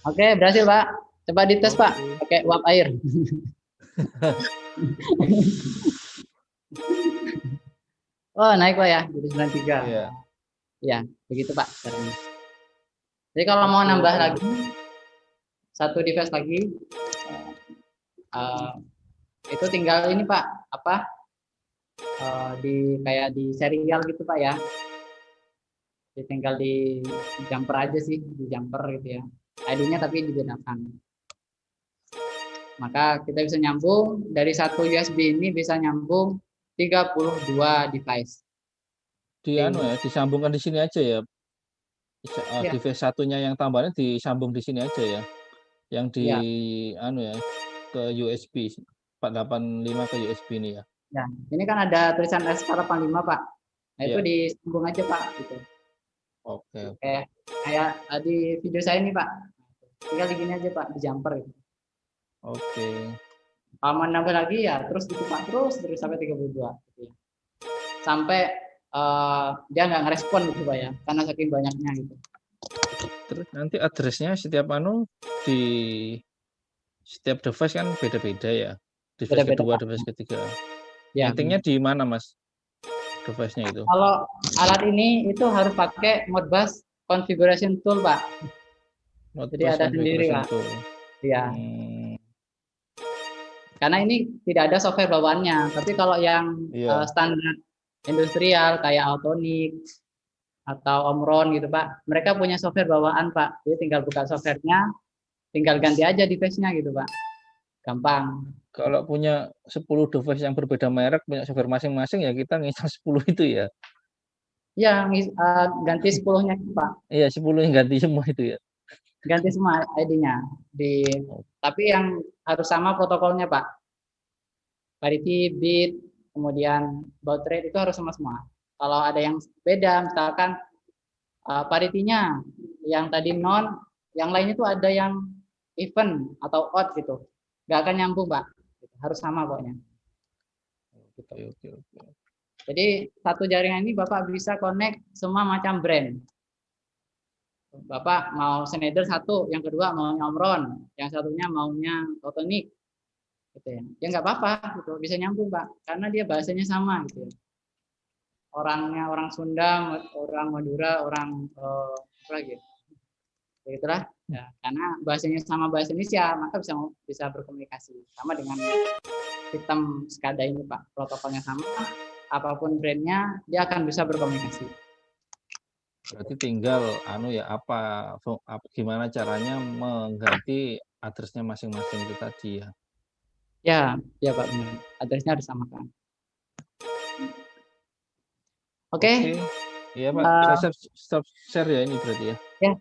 Oke, berhasil, Pak. Coba dites, Pak, pakai uap air. Oh, naik, Pak ya, jadi 93. Iya. Ya, begitu, Pak, caranya. Jadi kalau mau nambah lagi, satu device lagi, itu tinggal ini, Pak, apa, kayak di serial gitu, Pak ya. Jadi tinggal di jumper aja sih, di jumper gitu ya. ID-nya tapi dibedakan. Maka kita bisa nyambung dari satu USB ini bisa nyambung 32 device. Disambungkan di sini aja ya. Ya. Device satunya yang tambahannya disambung di sini aja ya. Yang di Ya. ke USB 485 ke USB ini ya. Ya, ini kan ada tulisan S485, Pak. Nah, itu Iya. disambung aja, Pak, gitu. Oke. Kayak di video saya ini, Pak. Tinggal begini aja, Pak, di jumper gitu. Oke. Kalau mau nambah lagi ya terus gitu, Pak, terus sampai 32 gitu ya. Sampai dia nggak ngerespon gitu, Pak ya, karena saking banyaknya gitu. Terus nanti address-nya setiap di setiap device kan beda-beda ya. Device Beda-beda, kedua, Pak. device ketiga. Ya. Meetingnya di mana, Mas? Device-nya itu. Kalau alat ini itu harus pakai Modbus configuration tool, Pak. Jadi ada sendiri, Pak. Iya. Karena ini tidak ada software bawaannya. Tapi kalau yang standar industrial kayak Autonix atau Omron gitu, Pak, mereka punya software bawaan, Pak. Jadi tinggal buka softwarenya, tinggal ganti aja device-nya gitu, Pak. Gampang. Kalau punya 10 device yang berbeda merek, punya software masing-masing ya kita nginstal 10 itu ya. Iya, ganti 10-nya, Pak. Iya, 10 yang ganti semua itu ya. Ganti semua ID-nya. Tapi yang harus sama protokolnya, Pak. Parity, bit, kemudian baud rate itu harus sama semua. Kalau ada yang beda, misalkan parity-nya yang tadi non, yang lainnya itu ada yang even atau odd gitu. Nggak akan nyambung, Pak. Harus sama pokoknya. Gitu. Oke. Jadi satu jaringan ini Bapak bisa connect semua macam brand. Bapak mau Schneider satu, yang kedua mau Omron, yang satunya maunya Autonix, gitu ya. Ya nggak apa-apa, gitu, bisa nyambung, Pak, karena dia bahasanya sama, gitu ya. Orangnya orang Sunda, orang Madura, orang apa lagi? Begitulah. Ya, karena bahasanya sama bahasa Indonesia, maka bisa berkomunikasi sama dengan sistem SCADA ini, Pak. Protokolnya sama, apapun brandnya, dia akan bisa berkomunikasi. Berarti tinggal gimana caranya mengganti address-nya masing-masing itu tadi ya. Ya Pak, benar. Address-nya harus samakan. Oke. Iya, Pak. Saya stop share ya ini berarti ya. Ya,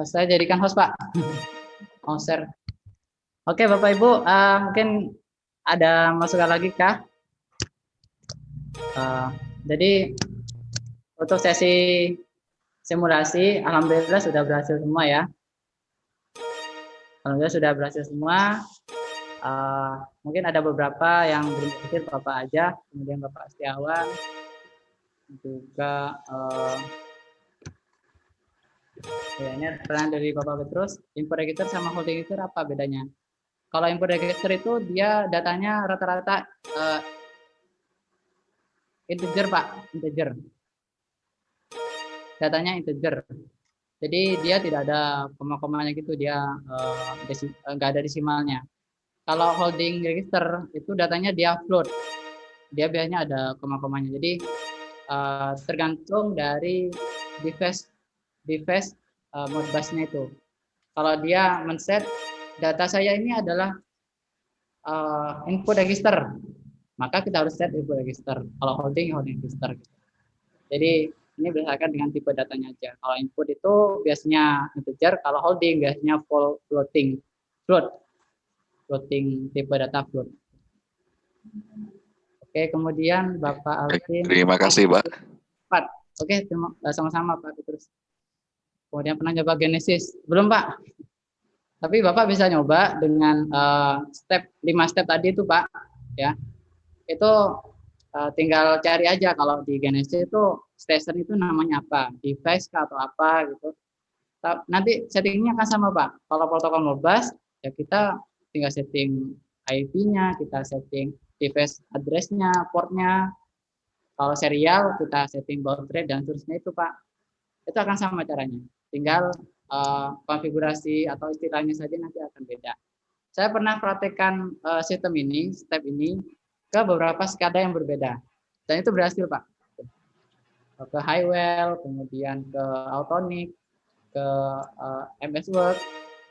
saya jadikan host, Pak. Mau share. Oke, Bapak Ibu, mungkin ada masukan lagi kah? Jadi untuk sesi simulasi, alhamdulillah sudah berhasil semua ya. Alhamdulillah sudah berhasil semua. Mungkin ada beberapa yang belum berhasil, Bapak aja, kemudian Bapak Setiawan, juga ini pertanyaan dari Bapak Petrus, import register sama holding register apa bedanya? Kalau import register itu dia datanya rata-rata integer, Pak, integer. Datanya integer. Jadi dia tidak ada koma-komanya gitu, dia nggak ada desimalnya. Kalau holding register itu datanya dia float. Dia biasanya ada koma-komanya. Jadi tergantung dari device Modbus-nya itu. Kalau dia men-set data saya ini adalah input register, maka kita harus set input register. Kalau holding register. Jadi ini berdasarkan dengan tipe datanya aja. Kalau input itu biasanya integer, kalau holding biasanya floating tipe data float. Oke, kemudian Bapak Alvin. Terima kasih, Pak. Oke, sama-sama Pak Petrus. Kemudian pernah nyoba Genesis? Belum, Pak. Tapi Bapak bisa nyoba dengan 5 step tadi itu, Pak. ya. Itu tinggal cari aja kalau di Genesis itu station itu namanya apa, device kah atau apa gitu. Nanti settingnya akan sama Pak. Kalau protokol Modbus ya kita tinggal setting IP-nya, kita setting device address-nya, port-nya. Kalau serial kita setting baud rate dan seterusnya itu Pak. Itu akan sama caranya. Tinggal konfigurasi atau istilahnya saja nanti akan beda. Saya pernah praktekkan sistem ini, step ini ke beberapa SCADA yang berbeda. Dan itu berhasil Pak. Ke Highwell, kemudian ke Autonic, ke MS Word,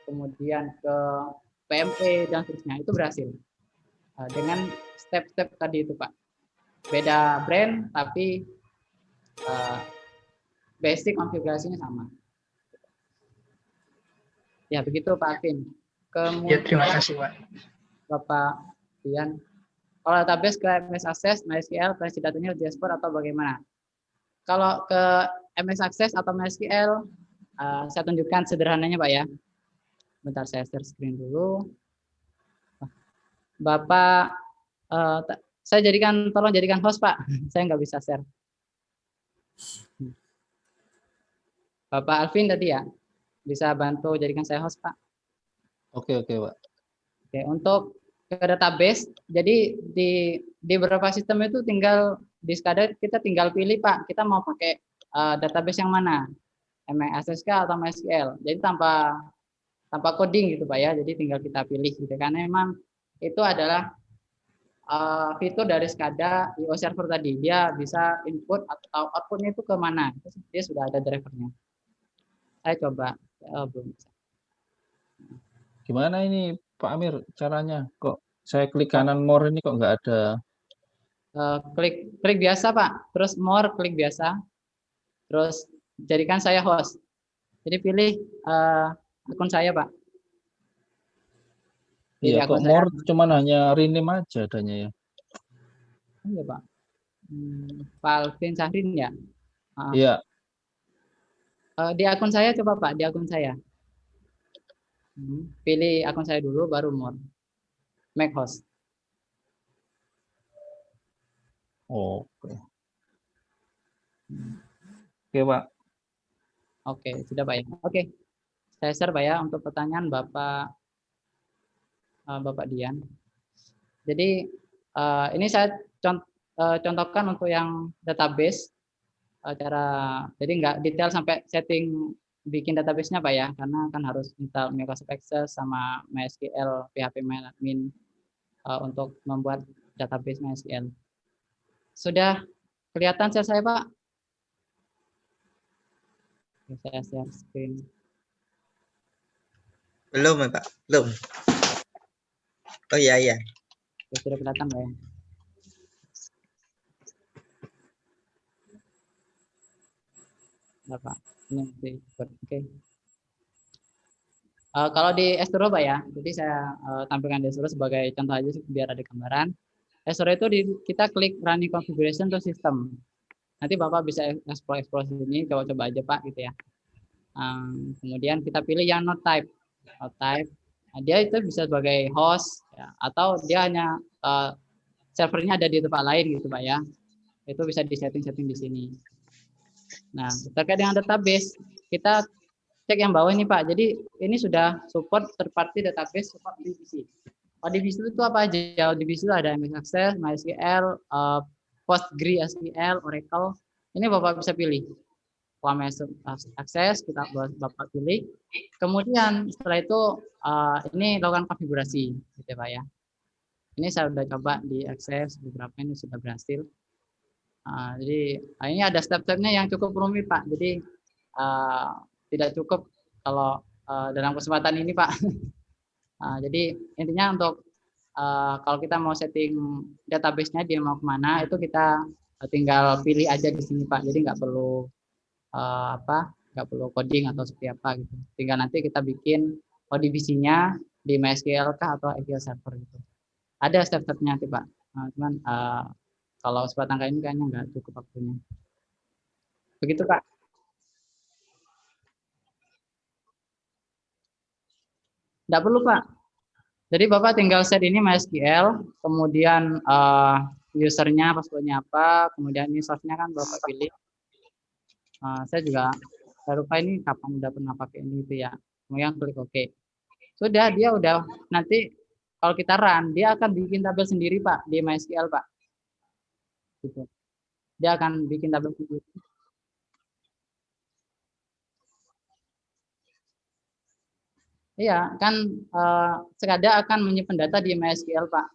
kemudian ke PMP dan seterusnya. Itu berhasil. Dengan step-step tadi itu Pak. Beda brand tapi basic konfigurasinya sama. Ya begitu Pak Alvin. Ya, terima kasih Pak. Bapak Dian. Kalau database ke MS Access, MySQL, versi datanya dashboard atau bagaimana? Kalau ke MS Access atau MySQL, saya tunjukkan sederhananya Pak ya. Bentar saya share screen dulu. Bapak, saya tolong jadikan host Pak. Saya nggak bisa share. Bapak Alvin tadi ya, bisa bantu jadikan saya host Pak. Oke Pak. Oke, untuk ke database, jadi di beberapa sistem itu tinggal di SCADA kita tinggal pilih Pak, kita mau pakai database yang mana, MS SQL atau MySQL. Jadi tanpa coding gitu Pak ya, jadi tinggal kita pilih gitu. Karena memang itu adalah fitur dari SCADA IO server tadi, dia bisa input atau outputnya itu ke mana, dia sudah ada drivernya. Saya coba, belum bisa. Gimana ini Pak Amir caranya? Kok saya klik kanan more ini kok nggak ada? Klik biasa Pak, terus more klik biasa, terus jadikan saya host. Jadi pilih akun saya Pak. Iya kok more cuman hanya rename aja adanya ya. Iya Pak. Pak Alvin Syahrin ya. Iya. Di akun saya coba Pak, di akun saya. Pilih akun saya dulu, baru more. Make host. Oke. Oke Pak. Oke, sudah Pak ya. Oke, saya share Pak ya untuk pertanyaan Bapak Dian. Jadi ini saya contohkan untuk yang database jadi nggak detail sampai setting bikin database-nya Pak ya, karena kan harus install Microsoft Access sama MySQL, PHP MyAdmin untuk membuat database MySQL. Sudah kelihatan share saya Pak? Saya share screen. Belum Pak, belum. Oh iya. Sudah kelihatan Pak ya? Bapak, ini oke. Kalau di S-Toro Pak ya, jadi saya tampilkan di S-Toro sebagai contoh aja biar ada gambaran. S-Toro itu kita klik running configuration to system. Nanti Bapak bisa explore ini, coba aja Pak gitu ya. Kemudian kita pilih yang not type. Not type. Nah, dia itu bisa sebagai host ya, atau dia hanya servernya ada di tempat lain gitu Pak ya. Itu bisa di-setting di sini. Nah, terkait dengan database, kita cek yang bawah ini Pak. Jadi ini sudah support third party database, support DBC. DBC itu apa aja? DBC itu ada MS Access, MySQL, PostgreSQL, Oracle. Ini Bapak bisa pilih. MS Access kita Bapak pilih. Kemudian setelah itu ini lakukan konfigurasi, gitu Pak ya. Ini saya sudah coba di Access beberapa ini sudah berhasil. Jadi ini ada step-stepnya yang cukup rumit Pak. Jadi tidak cukup kalau dalam kesempatan ini Pak. Jadi intinya untuk kalau kita mau setting database-nya dia mau kemana itu kita tinggal pilih aja di sini Pak. Jadi nggak perlu nggak perlu coding atau seperti apa gitu. Tinggal nanti kita bikin ODBC-nya di MySQL kah atau SQL Server gitu. Ada step-stepnya nanti Pak. Cuman kalau sebatang kali ini kayaknya nggak cukup waktunya. Begitu Pak. Nggak perlu Pak. Jadi Bapak tinggal set ini MySQL, kemudian usernya, passwordnya apa, kemudian ini source-nya kan Bapak pilih. Saya lupa ini kapan udah pernah pakai ini itu ya. Kemudian klik OK. Sudah, dia udah nanti kalau kita run, dia akan bikin tabel sendiri Pak di MySQL Pak. Gitu. Dia akan bikin tabel sendiri. Iya, kan Sekada akan menyimpan data di MySQL Pak.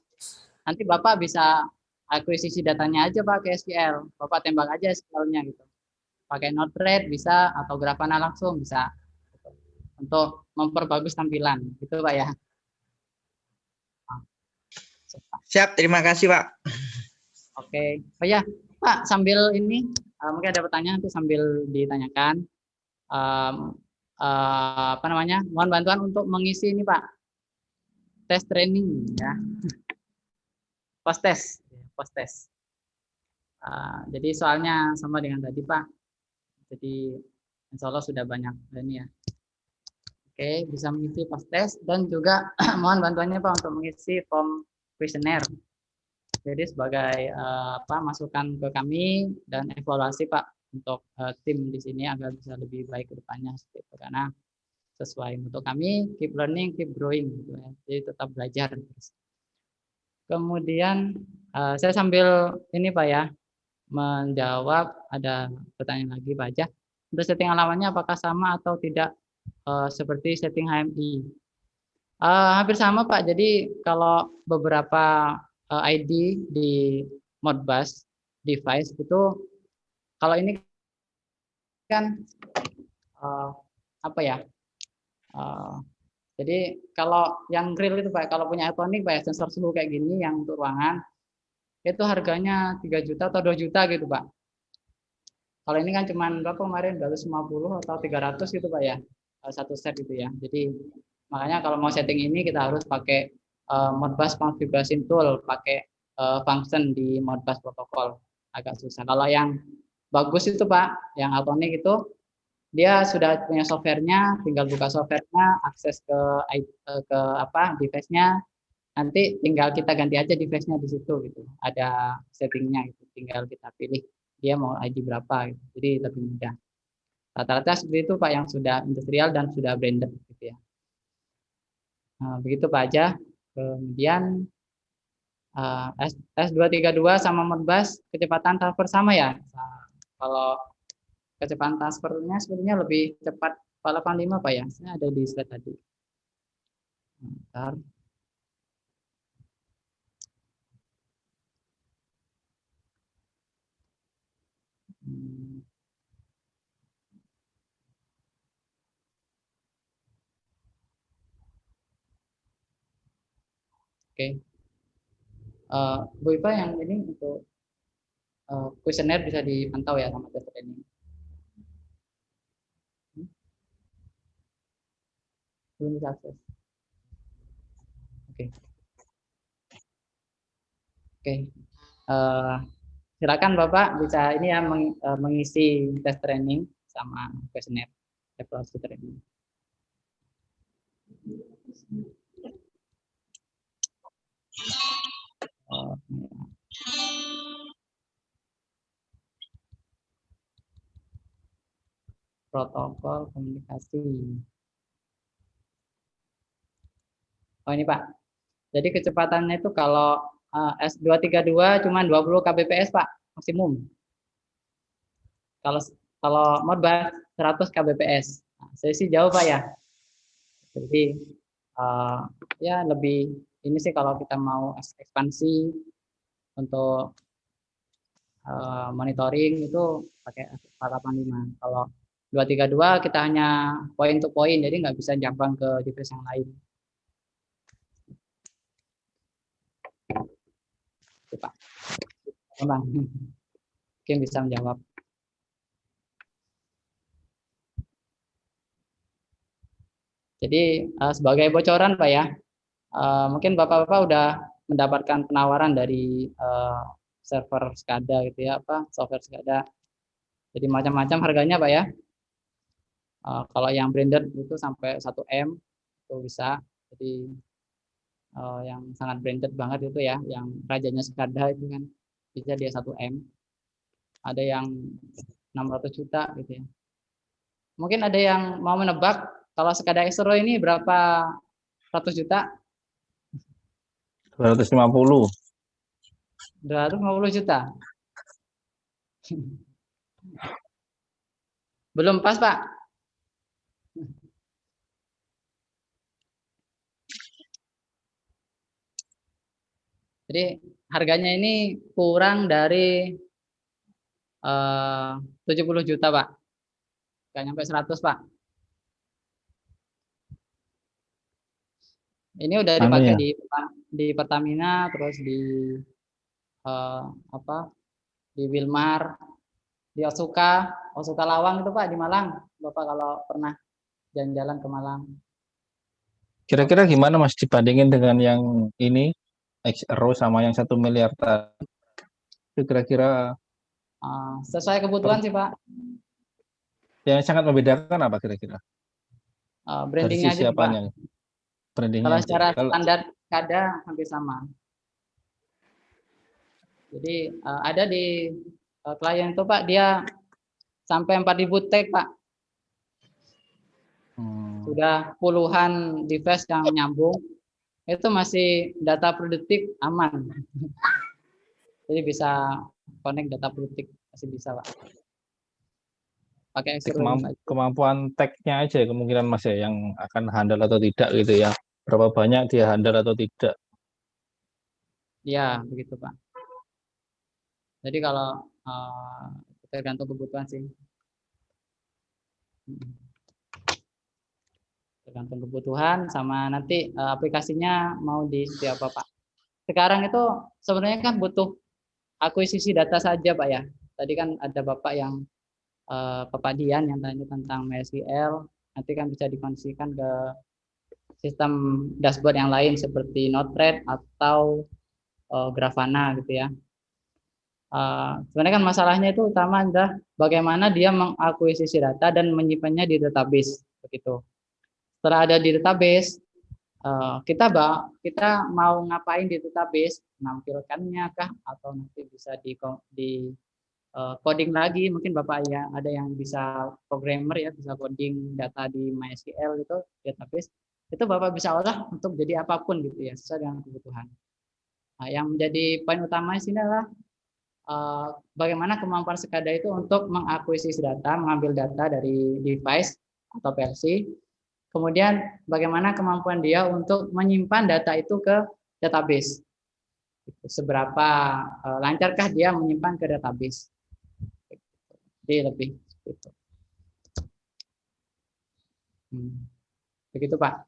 Nanti Bapak bisa akuisisi datanya aja Pak ke SQL. Bapak tembak aja SQL-nya gitu. Pakai Node-RED bisa atau Grafana langsung bisa. Untuk memperbagus tampilan, gitu Pak ya. Siap, terima kasih Pak. Oke, oh ya Pak, sambil ini mungkin ada pertanyaan nanti sambil ditanyakan. Apa namanya? Mohon bantuan untuk mengisi ini Pak, tes training ya, post test. Jadi soalnya sama dengan tadi Pak. Jadi insya Allah sudah banyak ini ya. Oke, bisa mengisi post test dan juga mohon bantuannya Pak untuk mengisi form kuesioner. Jadi sebagai masukan ke kami dan evaluasi Pak untuk tim di sini agar bisa lebih baik ke depannya seperti itu. Karena sesuai untuk kami keep learning, keep growing gitu ya. Jadi tetap belajar terus. Kemudian saya sambil ini Pak ya menjawab, ada pertanyaan lagi Pak aja. Untuk setting halamannya apakah sama atau tidak seperti setting HMI? Hampir sama Pak. Jadi kalau beberapa ID di Modbus device itu, kalau ini kan apa ya? Jadi kalau yang real itu Pak, kalau punya Atomic Pak, ya, sensor suhu kayak gini yang untuk ruangan itu harganya 3 juta atau 2 juta gitu Pak. Kalau ini kan cuma berapa kemarin 250 atau 300 gitu Pak ya, satu set gitu ya. Jadi makanya kalau mau setting ini kita harus pakai Modbus configuration tool, pakai function di Modbus protokol, agak susah. Kalau yang bagus itu Pak, yang Altonic itu dia sudah punya softwarenya, tinggal buka softwarenya, akses ke device-nya, nanti tinggal kita ganti aja device-nya di situ gitu. Ada settingnya gitu, tinggal kita pilih dia mau ID berapa gitu. Jadi lebih mudah. Rata-rata seperti itu Pak yang sudah industrial dan sudah branded gitu ya. Nah, begitu Pak aja. Kemudian S232 sama Modbus kecepatan transfer sama ya. Nah, kalau kecepatan transfernya sebenarnya lebih cepat 485 Pak ya. Saya ada di slide tadi. Bentar. Oke. Bu Iva yang ini untuk kuesioner bisa dipantau ya sama tes training. Belum bisa akses. Oke. Oke. Silakan Bapak bisa ini ya mengisi tes training sama kuesioner evaluasi training. Protokol komunikasi. Oh ini Pak. Jadi kecepatannya itu kalau S232 cuma 20 kbps Pak maksimum. Kalau Modbus 100 kbps. Nah, saya sih jauh Pak ya. Jadi ya lebih ini sih kalau kita mau ekspansi untuk monitoring itu pakai 485. Kalau 232 kita hanya point to point, jadi nggak bisa jambang ke device yang lain. Pak, Bang, mungkin bisa menjawab. Jadi sebagai bocoran Pak ya, mungkin Bapak-Bapak udah mendapatkan penawaran dari server SCADA gitu ya, software SCADA. Jadi macam-macam harganya Pak ya. Kalau yang branded itu sampai 1 M itu bisa. Jadi yang sangat branded banget itu ya, yang rajanya Skada itu kan bisa dia 1 M, ada yang 600 juta gitu ya. Mungkin ada yang mau menebak kalau Skada Xero ini berapa ratus juta? 250. 250 juta. Belum pas, Pak. Jadi harganya ini kurang dari 70 juta, Pak. Nggak nyampe 100, Pak. Ini udah Anu dipakai ya, di Pertamina, terus di apa? Di Wilmar, di Osuka Lawang itu Pak di Malang. Bapak kalau pernah jalan-jalan ke Malang. kira-kira gimana Mas dibandingin dengan yang ini XRO sama yang 1 miliar tadi? Itu kira-kira Sesuai kebutuhan sih Pak. yang sangat membedakan apa kira-kira? Dari Brandingnya sisi aja Pak. apanya? Brandingnya Kalau aja. secara Kalau standar kada hampir sama. Jadi ada di klien itu Pak dia sampai 4.000 tag Pak. Sudah puluhan device yang nyambung. Itu masih data per detik aman. Jadi bisa connect data per detik masih bisa Pak. Pakai Xero ini Pak. kemampuan tag-nya aja ya, kemungkinan Mas ya yang akan handal atau tidak gitu ya. Berapa banyak dia handal atau tidak. Ya, begitu Pak. Jadi kalau tergantung kebutuhan sih. Tergantung kebutuhan sama nanti aplikasinya mau di seperti apa Pak. Sekarang itu sebenarnya kan butuh akuisisi data saja Pak ya. Tadi kan ada Bapak yang Bapak Dian yang tanya tentang MySQL, nanti kan bisa dikoneksikan ke sistem dashboard yang lain seperti Node-RED atau Grafana gitu ya. Sebenarnya kan masalahnya itu utama adalah bagaimana dia mengakuisisi data dan menyimpannya di database begitu. Setelah ada di database, kita mau ngapain di database, menampilkannya kah atau nanti bisa di coding lagi, mungkin Bapak ya ada yang bisa programmer ya, bisa coding data di MySQL itu database, itu Bapak bisa olah untuk jadi apapun gitu ya, sesuai dengan kebutuhan. Nah, yang menjadi poin utama di sini adalah bagaimana kemampuan Sekada itu untuk mengakuisisi data, mengambil data dari device atau PLC, kemudian bagaimana kemampuan dia untuk menyimpan data itu ke database. Seberapa lancarkah dia menyimpan ke database. Jadi lebih itu. Begitu Pak.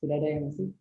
Sudah ada yang masih?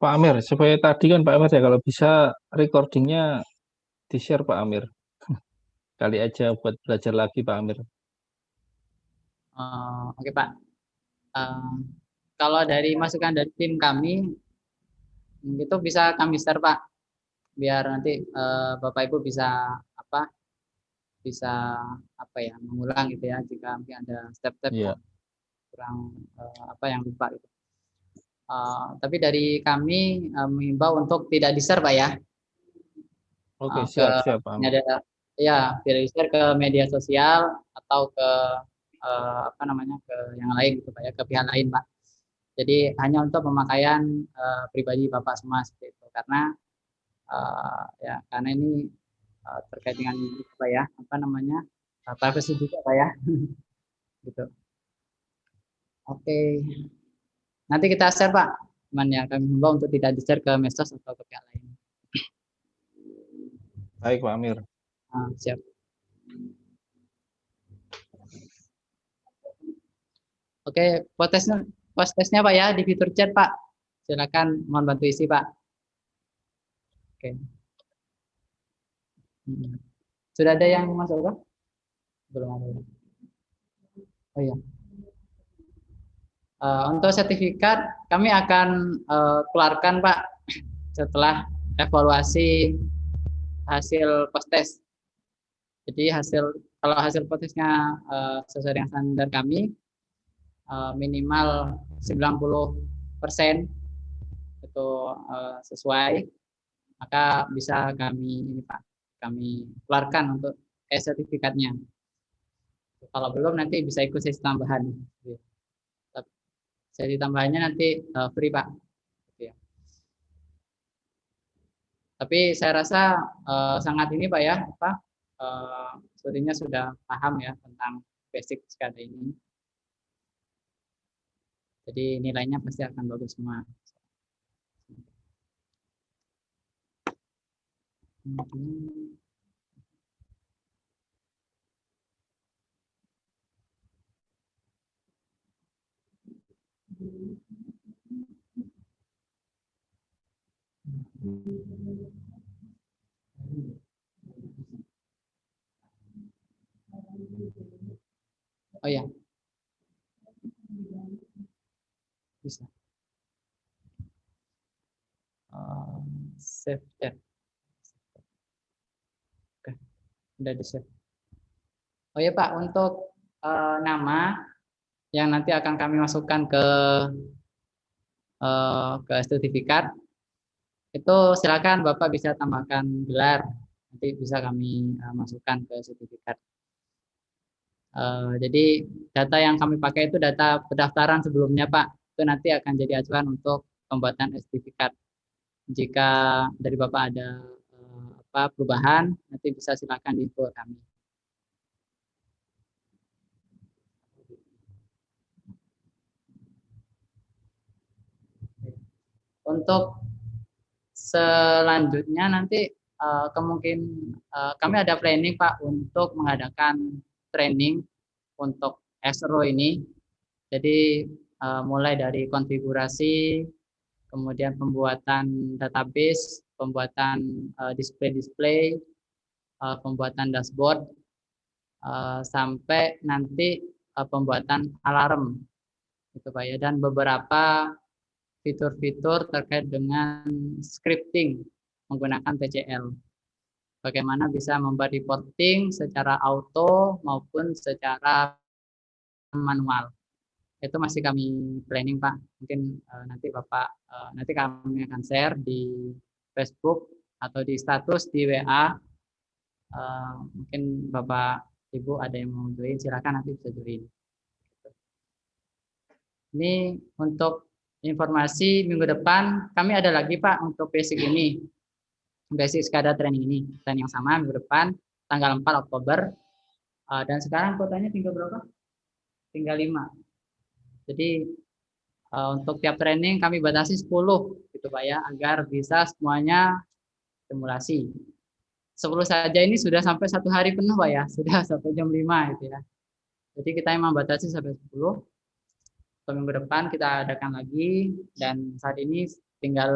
Pak Amir, supaya tadi kan Pak Amir ya, kalau bisa recordingnya di-share Pak Amir. Kali aja buat belajar lagi Pak Amir. Oke Pak. Kalau dari masukan dari tim kami, itu bisa kami share Pak, biar nanti Bapak Ibu bisa bisa mengulang gitu ya, jika mungkin ada step-step Iya. yang kurang yang lupa gitu. Tapi dari kami mengimbau untuk tidak di-share Pak ya. Oke, Ke siap Pak Amir. tidak di-share ke media sosial atau ke ke yang lain gitu Pak ya, ke pihak lain Pak. Jadi hanya untuk pemakaian pribadi Bapak semua seperti itu, karena karena ini terkait dengan privacy juga Pak ya. Gitu. Oke. Nanti kita share Pak. Cuman ya kami himbau untuk tidak di-share ke medsos atau ke pihak lain. Baik Pak Amir. Siap. Oke, postesnya Pak ya di fitur chat Pak. Silakan mohon bantu isi Pak. Oke. Sudah ada yang masuk Pak? Belum ada. Oh iya. Untuk sertifikat kami akan keluarkan Pak setelah evaluasi hasil postes. Jadi kalau hasil postesnya sesuai dengan standar kami, minimal 90% itu sesuai, maka bisa kami keluarkan untuk sertifikatnya. Kalau belum nanti bisa ikut sesi tambahan. Sesi tambahannya nanti free Pak. Tapi saya rasa sangat ini Pak ya, sepertinya sudah paham ya tentang basic SCADA ini. Jadi nilainya pasti akan bagus semua. Oh ya, bisa. Save chat. Oke, udah di save. Oh ya Pak, untuk nama yang nanti akan kami masukkan ke sertifikat, itu silakan Bapak bisa tambahkan gelar, nanti bisa kami masukkan ke sertifikat. Jadi data yang kami pakai itu data pendaftaran sebelumnya Pak, itu nanti akan jadi acuan untuk pembuatan sertifikat. Jika dari Bapak ada perubahan, nanti bisa silakan info kami. Untuk selanjutnya nanti kami ada planning Pak untuk mengadakan training untuk SRO ini. Jadi mulai dari konfigurasi, kemudian pembuatan database, pembuatan display-display, pembuatan dashboard, sampai nanti pembuatan alarm, gitu Pak ya, dan beberapa fitur-fitur terkait dengan scripting menggunakan TCL. Bagaimana bisa membuat reporting secara auto maupun secara manual. Itu masih kami planning Pak. Mungkin nanti kami akan share di Facebook atau di status di WA. Mungkin Bapak Ibu ada yang mau join, silakan nanti bisa join. Ini untuk informasi minggu depan kami ada lagi Pak untuk basic ini. Basic SCADA training ini. Dan yang sama minggu depan tanggal 4 Oktober. Dan sekarang kuotanya tinggal berapa? Tinggal 5. Jadi Untuk tiap training kami batasi 10 gitu Pak ya, agar bisa semuanya simulasi. 10 saja ini sudah sampai 1 hari penuh Pak ya, sudah sampai jam 5 gitu ya. Jadi kita memang batasi sampai 10. Minggu depan kita adakan lagi, dan saat ini tinggal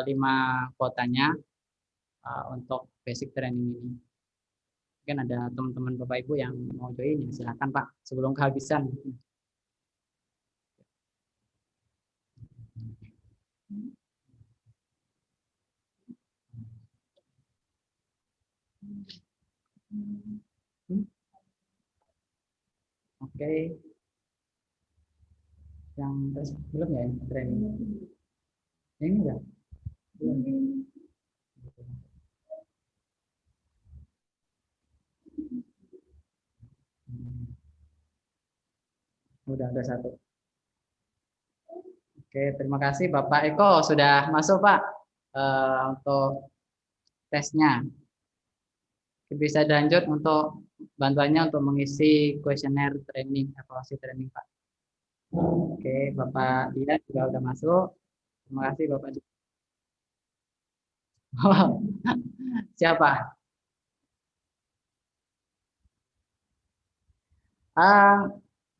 5 kuotanya untuk basic training ini. Mungkin ada teman-teman Bapak Ibu yang mau join, ya silakan Pak, sebelum kehabisan. Oke. Yang belum ya training? Ini enggak? Belum. Udah ada 1. Oke, terima kasih Bapak Eko sudah masuk Pak untuk tesnya. Bisa dilanjut untuk bantuannya untuk mengisi kuesioner training, evaluasi training Pak. Oke, Bapak Dia juga udah masuk. Terima kasih Bapak. Siapa?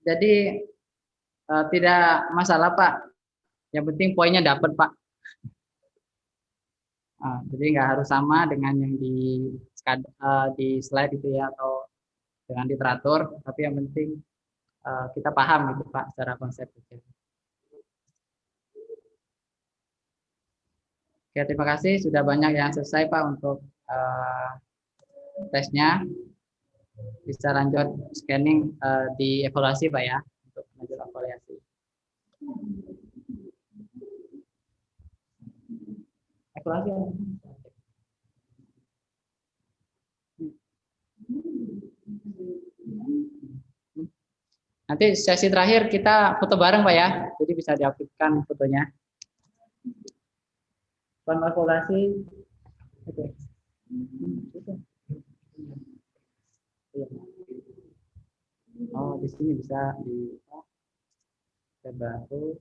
Jadi tidak masalah Pak. Yang penting poinnya dapat Pak. Jadi nggak harus sama dengan yang di slide itu ya, atau dengan literatur, tapi yang penting kita paham gitu Pak secara konsep. Oke, terima kasih sudah banyak yang selesai Pak untuk tesnya. Bisa lanjut scanning di evaluasi Pak ya, untuk lanjut evaluasi. Evaluasi. Nanti sesi terakhir kita foto bareng Pak ya, jadi bisa diaktifkan fotonya. Evaluasi. Oke. Oh, di sini bisa di baru.